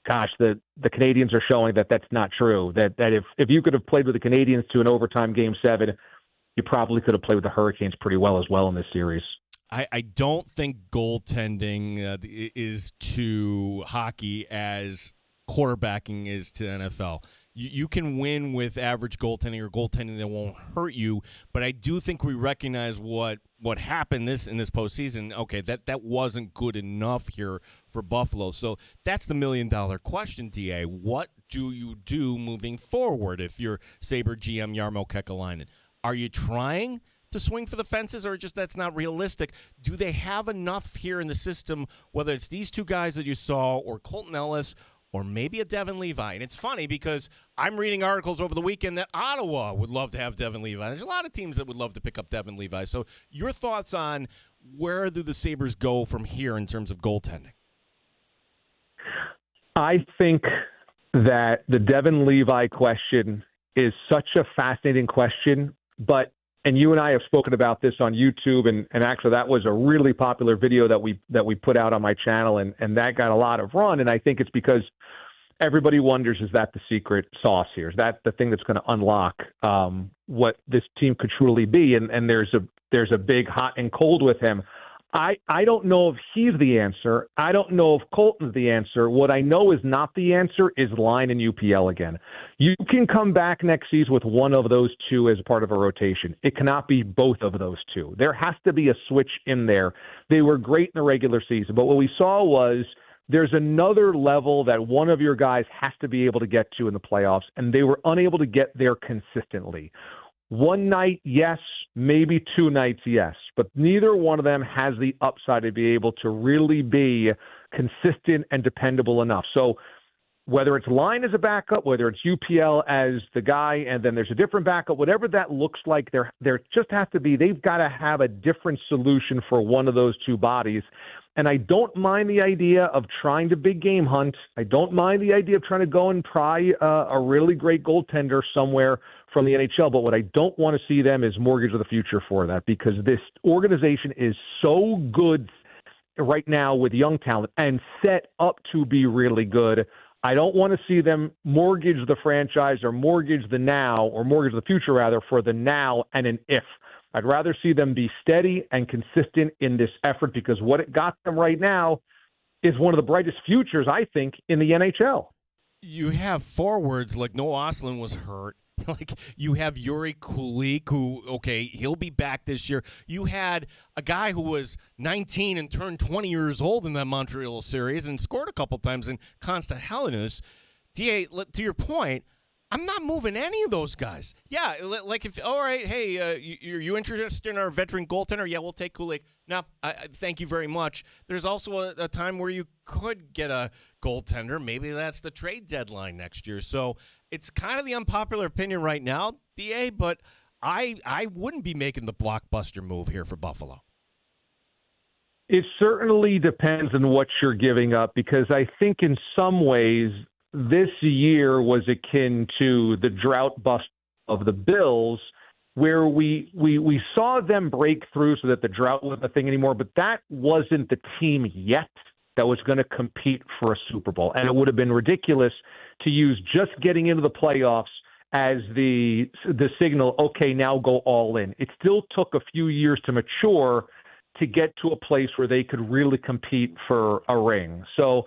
gosh, the Canadians are showing that that's not true, that if you could have played with the Canadians to an overtime Game 7, you probably could have played with the Hurricanes pretty well as well in this series. I don't think goaltending is to hockey as quarterbacking is to NFL. You can win with average goaltending or goaltending that won't hurt you, but I do think we recognize what happened in this postseason. Okay, that wasn't good enough here for Buffalo. So that's the $1 million question, DA. What do you do moving forward if you're Sabre GM Jarmo Kekalainen? Are you trying to swing for the fences, or just that's not realistic? Do they have enough here in the system, whether it's these two guys that you saw or Colton Ellis or maybe a Devin Levi? And it's funny because I'm reading articles over the weekend that Ottawa would love to have Devin Levi. There's a lot of teams that would love to pick up Devin Levi. So your thoughts on where do the Sabres go from here in terms of goaltending? I think that the Devin Levi question is such a fascinating question, and you and I have spoken about this on YouTube, and actually that was a really popular video that we put out on my channel, and that got a lot of run, and I think it's because everybody wonders, is that the secret sauce here? Is that the thing that's going to unlock what this team could truly be? And there's a big hot and cold with him. I don't know if he's the answer. I don't know if Colton's the answer. What I know is not the answer is Line and UPL again. You can come back next season with one of those two as part of a rotation. It cannot be both of those two. There has to be a switch in there. They were great in the regular season, but what we saw was there's another level that one of your guys has to be able to get to in the playoffs, and they were unable to get there consistently. One night, yes, maybe 2 nights, yes, but neither one of them has the upside to be able to really be consistent and dependable enough. So whether it's Line as a backup, whether it's UPL as the guy, and then there's a different backup, whatever that looks like, there just has to be, they've got to have a different solution for one of those two bodies. And I don't mind the idea of trying to big game hunt. I don't mind the idea of trying to go and pry a really great goaltender somewhere from the NHL. But what I don't want to see them is mortgage of the future for that, because this organization is so good right now with young talent and set up to be really good. I don't want to see them mortgage the franchise or mortgage the now, or mortgage the future rather, for the now and an if. I'd rather see them be steady and consistent in this effort, because what it got them right now is one of the brightest futures, I think, in the NHL. You have forwards like Noah Ostlund was hurt. Like, you have Yuri Kulik, who, okay, he'll be back this year. You had a guy who was 19 and turned 20 years old in that Montreal series and scored a couple times in Consta Hellenus. DA, to your point, I'm not moving any of those guys. Yeah, like if, all right, hey, you interested in our veteran goaltender? Yeah, we'll take Kulik. No, thank you very much. There's also a time where you could get a goaltender. Maybe that's the trade deadline next year. So it's kind of the unpopular opinion right now, DA, but I wouldn't be making the blockbuster move here for Buffalo. It certainly depends on what you're giving up, because I think in some ways this year was akin to the drought bust of the Bills, where we saw them break through so that the drought wasn't a thing anymore, but that wasn't the team yet that was going to compete for a Super Bowl. And it would have been ridiculous to use just getting into the playoffs as the signal, okay, now go all in. It still took a few years to mature to get to a place where they could really compete for a ring. So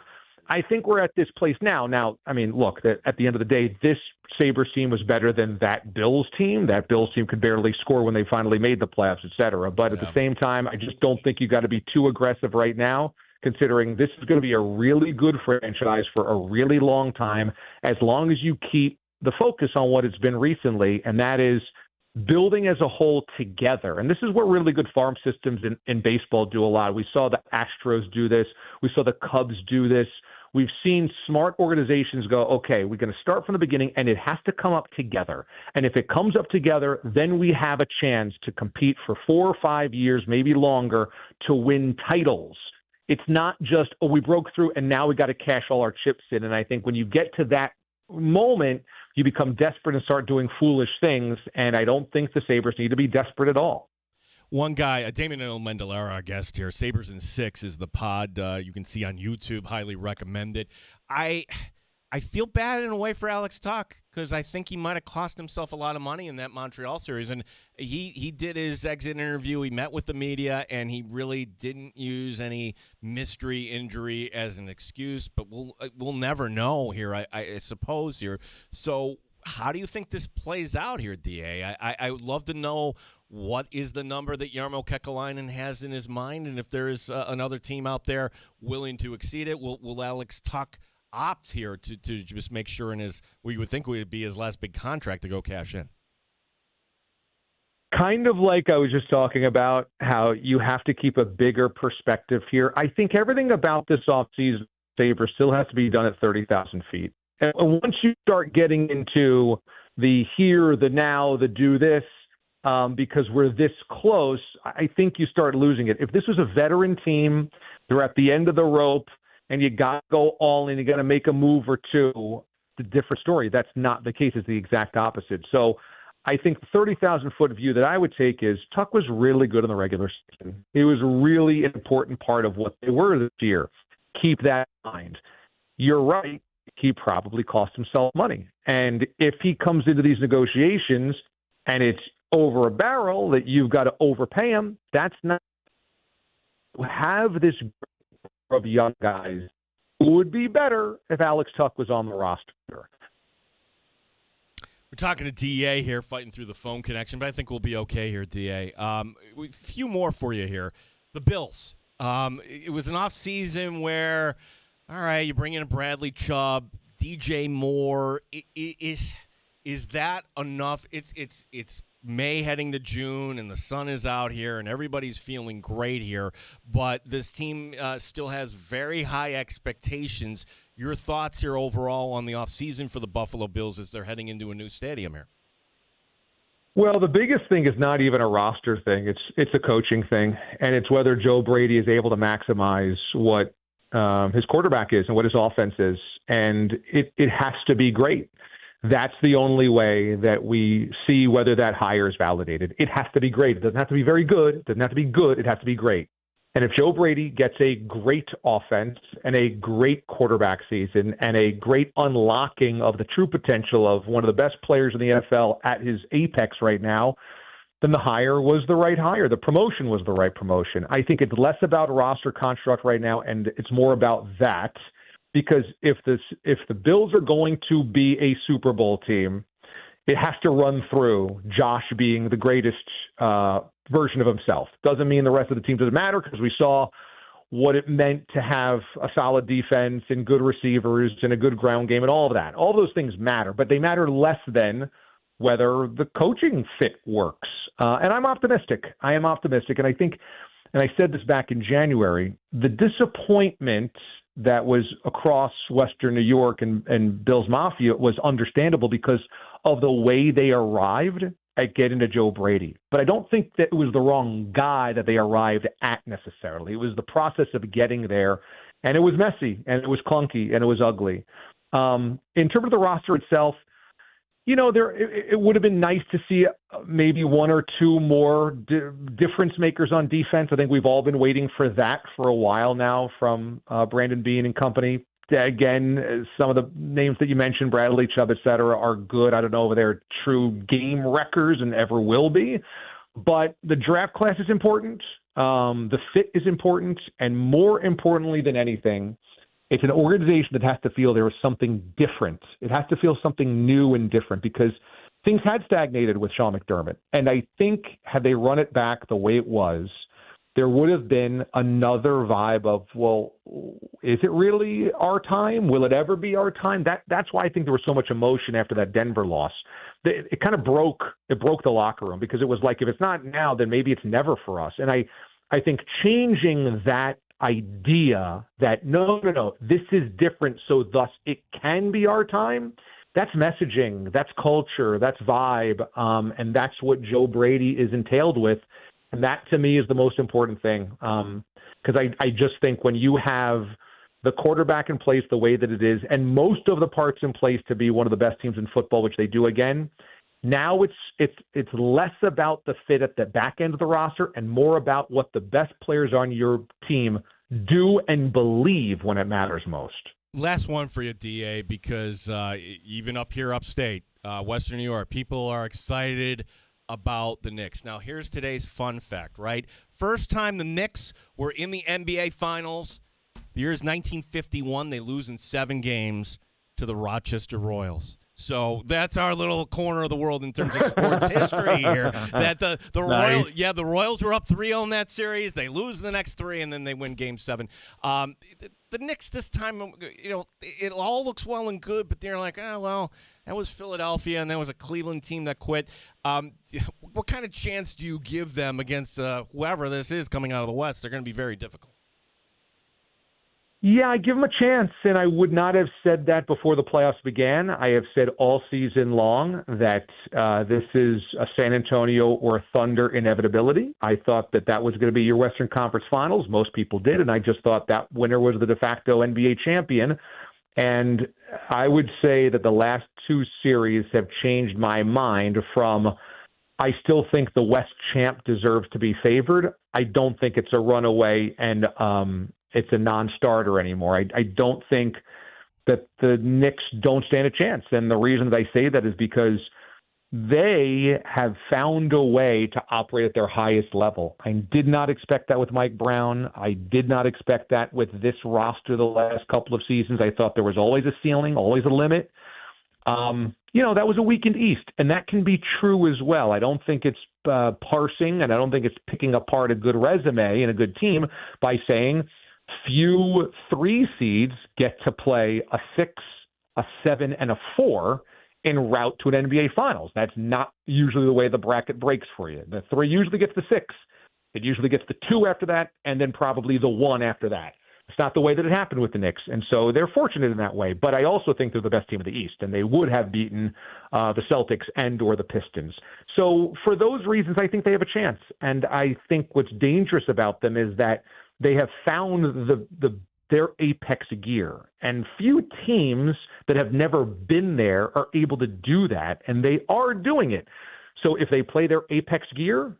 I think we're at this place now. Now, I mean, look, at the end of the day, this Sabres team was better than that Bills team. That Bills team could barely score when they finally made the playoffs, et cetera. But at the same time, I just don't think you got to be too aggressive right now, considering this is going to be a really good franchise for a really long time, as long as you keep the focus on what it's been recently, and that is building as a whole together. And this is what really good farm systems in baseball do a lot. We saw the Astros do this. We saw the Cubs do this. We've seen smart organizations go, okay, we're going to start from the beginning, and it has to come up together. And if it comes up together, then we have a chance to compete for 4 or 5 years, maybe longer, to win titles. It's not just, oh, we broke through and now we got to cash all our chips in. And I think when you get to that moment, you become desperate and start doing foolish things. And I don't think the Sabres need to be desperate at all. One guy, Damon Mendelera, our guest here, Sabres in 6 is the pod you can see on YouTube. Highly recommended. I feel bad in a way for Alex Tuch, because I think he might have cost himself a lot of money in that Montreal series. And he did his exit interview. He met with the media, and he really didn't use any mystery injury as an excuse. But we'll never know here, I suppose, here. So how do you think this plays out here, DA? I would love to know what is the number that Jarmo Kekalainen has in his mind, and if there is another team out there willing to exceed it, will Alex Tuch opt here to just make sure in his, what you would think would be his last big contract, to go cash in? Kind of like I was just talking about, how you have to keep a bigger perspective here. I think everything about this offseason, Sabres, still has to be done at 30,000 feet. And once you start getting into the here, the now, the do this, because we're this close, I think you start losing it. If this was a veteran team, they're at the end of the rope, and you got to go all in, you got to make a move or two, the different story. That's not the case. It's the exact opposite. So I think the 30,000-foot view that I would take is Tuck was really good in the regular season. It was really an important part of what they were this year. Keep that in mind. You're right. He probably cost himself money. And if he comes into these negotiations and it's over a barrel that you've got to overpay him, that's not have this group of young guys. It would be better if Alex Tuck was on the roster. We're talking to DA here, fighting through the phone connection, but I think we'll be okay here, DA. A few more for you here. The Bills. It was an offseason where, all right, you bring in a Bradley Chubb, DJ Moore. Is that enough? It's May heading to June, and the sun is out here, and everybody's feeling great here. But this team still has very high expectations. Your thoughts here overall on the offseason for the Buffalo Bills as they're heading into a new stadium here? Well, the biggest thing is not even a roster thing. It's a coaching thing, and it's whether Joe Brady is able to maximize what his quarterback is and what his offense is. And it has to be great. That's the only way that we see whether that hire is validated. It has to be great. It doesn't have to be very good. It doesn't have to be good. It has to be great. And if Joe Brady gets a great offense and a great quarterback season and a great unlocking of the true potential of one of the best players in the NFL at his apex right now, then the hire was the right hire. The promotion was the right promotion. I think it's less about roster construct right now, and it's more about that. Because if the Bills are going to be a Super Bowl team, it has to run through Josh being the greatest version of himself. Doesn't mean the rest of the team doesn't matter, because we saw what it meant to have a solid defense and good receivers and a good ground game and all of that. All those things matter, but they matter less than whether the coaching fit works. And I'm optimistic. I am optimistic. And I think, and I said this back in January, the disappointment that was across Western New York and Bills Mafia was understandable because of the way they arrived at getting to Joe Brady. But I don't think that it was the wrong guy that they arrived at necessarily. It was the process of getting there, and it was messy, and it was clunky, and it was ugly. In terms of the roster itself, you know, it would have been nice to see maybe one or two more difference makers on defense. I think we've all been waiting for that for a while now from Brandon Beane and company. Again, some of the names that you mentioned, Bradley Chubb, et cetera, are good. I don't know if they're true game wreckers and ever will be. But the draft class is important. The fit is important. And more importantly than anything, it's an organization that has to feel there is something different. It has to feel something new and different because things had stagnated with Sean McDermott. And I think had they run it back the way it was, there would have been another vibe of, well, is it really our time? Will it ever be our time? That's why I think there was so much emotion after that Denver loss. It kind of broke the locker room because it was like, if it's not now, then maybe it's never for us. And I think changing that idea that no, this is different, so thus it can be our time, that's messaging, that's culture, that's vibe, and that's what Joe Brady is entailed with. And that, to me, is the most important thing. Because I just think when you have the quarterback in place the way that it is, and most of the parts in place to be one of the best teams in football, which they do again, now it's less about the fit at the back end of the roster and more about what the best players on your team do and believe when it matters most. Last one for you, DA, because even up here upstate, Western New York, people are excited about the Knicks. Now, here's today's fun fact, right? First time the Knicks were in the NBA Finals, the year is 1951. They lose in 7 games to the Rochester Royals. So that's our little corner of the world in terms of sports history here. That the Royals were up 3-0 in that series. They lose the next 3, and then they win Game 7. The Knicks this time, you know, it all looks well and good, but they're like, oh, well, that was Philadelphia, and that was a Cleveland team that quit. What kind of chance do you give them against whoever this is coming out of the West? They're going to be very difficult. Yeah, I give them a chance, and I would not have said that before the playoffs began. I have said all season long that this is a San Antonio or Thunder inevitability. I thought that was going to be your Western Conference Finals. Most people did, and I just thought that winner was the de facto NBA champion. And I would say that the last two series have changed my mind from I still think the West champ deserves to be favored. I don't think it's a runaway and it's a non-starter anymore. I don't think that the Knicks don't stand a chance. And the reason that I say that is because they have found a way to operate at their highest level. I did not expect that with Mike Brown. I did not expect that with this roster the last couple of seasons. I thought there was always a ceiling, always a limit. That was a weakened East, and that can be true as well. I don't think it's parsing, and I don't think it's picking apart a good resume and a good team by saying few 3 seeds get to play a 6, a 7, and a 4 en route to an NBA Finals. That's not usually the way the bracket breaks for you. The 3 usually gets the 6. It usually gets the 2 after that, and then probably the 1 after that. It's not the way that it happened with the Knicks, and so they're fortunate in that way. But I also think they're the best team in the East, and they would have beaten the Celtics and or the Pistons. So for those reasons, I think they have a chance. And I think what's dangerous about them is that they have found their apex gear, and few teams that have never been there are able to do that, and they are doing it. So if they play their apex gear,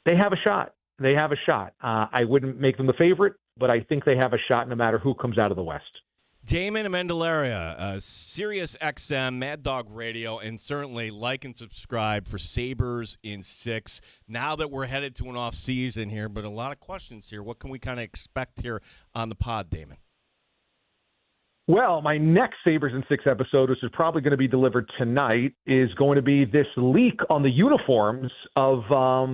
they have a shot. They have a shot. I wouldn't make them the favorite, but I think they have a shot no matter who comes out of the West. Damon Amendola, Sirius XM, Mad Dog Radio, and certainly like and subscribe for Sabres in 6. Now that we're headed to an off season here, but a lot of questions here. What can we kind of expect here on the pod, Damon? Well, my next Sabres in 6 episode, which is probably going to be delivered tonight, is going to be this leak on the uniforms of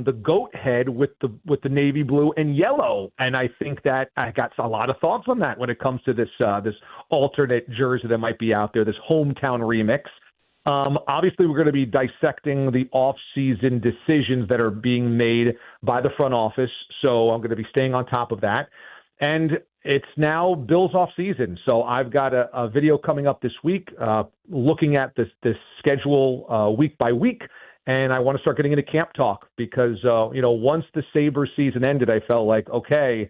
the goat head with the navy blue and yellow. And I think that I got a lot of thoughts on that when it comes to this alternate jersey that might be out there, this hometown remix. Obviously, we're going to be dissecting the off-season decisions that are being made by the front office. So I'm going to be staying on top of that. And it's now Bills off season. So I've got a video coming up this week looking at this schedule week by week. And I want to start getting into camp talk because, once the Sabres season ended, I felt like, okay,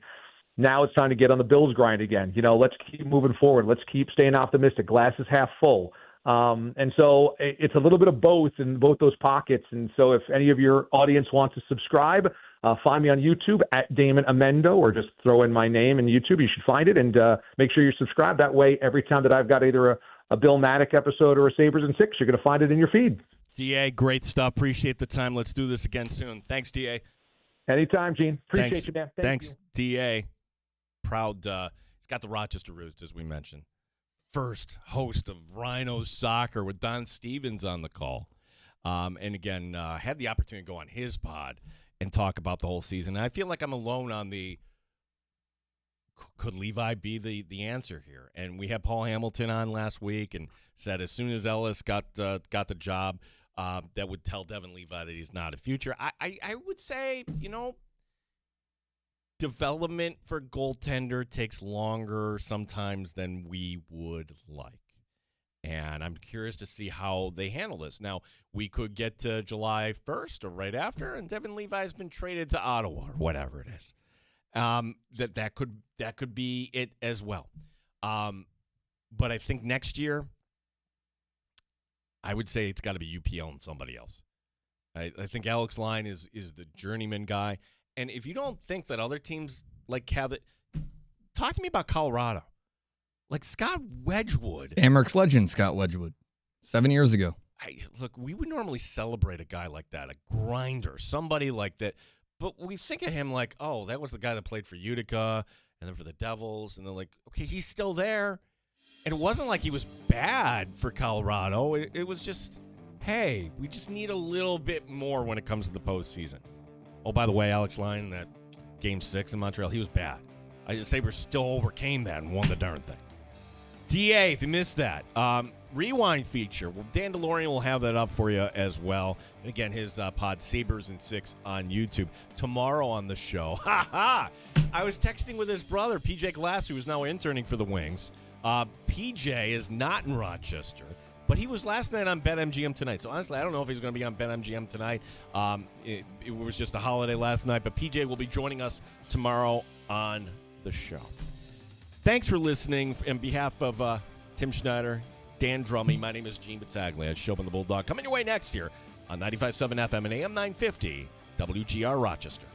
now it's time to get on the Bills grind again. Let's keep moving forward. Let's keep staying optimistic. Glass is half full. And so it's a little bit of both in both those pockets. And so if any of your audience wants to subscribe, find me on YouTube at Damon Amendo, or just throw in my name in YouTube. You should find it, and make sure you're subscribed. That way, every time that I've got either a Bill Maddock episode or a Sabres in 6, you're going to find it in your feed. DA, great stuff. Appreciate the time. Let's do this again soon. Thanks, DA. Anytime, Gene. Appreciate you, man. Thanks, you. DA. Proud. He's got the Rochester roots, as we mentioned. First host of Rhinos Soccer with Don Stevens on the call. And again, had the opportunity to go on his pod and talk about the whole season. And I feel like I'm alone on the could Levi be the answer here? And we had Paul Hamilton on last week and said as soon as Ellis got the job, that would tell Devin Levi that he's not a future. I would say, development for goaltender takes longer sometimes than we would like. And I'm curious to see how they handle this. Now, we could get to July 1st or right after, and Devin Levi has been traded to Ottawa or whatever it is. That could be it as well. But I think next year, I would say it's got to be UPL and somebody else. I think Alex Line is the journeyman guy. And if you don't think that other teams like have it, talk to me about Colorado. Like Scott Wedgwood. Amerks legend Scott Wedgwood, 7 years ago. Look, we would normally celebrate a guy like that, a grinder, somebody like that. But we think of him like, oh, that was the guy that played for Utica and then for the Devils. And they're like, okay, he's still there. And it wasn't like he was bad for Colorado. It was just, hey, we just need a little bit more when it comes to the postseason. Oh, by the way, Alex Line, that Game 6 in Montreal, he was bad. Sabres still overcame that and won the darn thing. DA, if you missed that, rewind feature. Well, Dan DeLorean will have that up for you as well. And again, his pod, Sabres in 6 on YouTube. Tomorrow on the show, I was texting with his brother, PJ Glass, who is now interning for the Wings. PJ is not in Rochester, but he was last night on BetMGM Tonight. So honestly, I don't know if he's going to be on BetMGM tonight. It was just a holiday last night, but PJ will be joining us tomorrow on the show. Thanks for listening. On behalf of Tim Schneider, Dan Drummy. My name is Gene Battaglia. Show on the Bulldog. Coming your way next year on 95.7 FM and AM 950, WGR Rochester.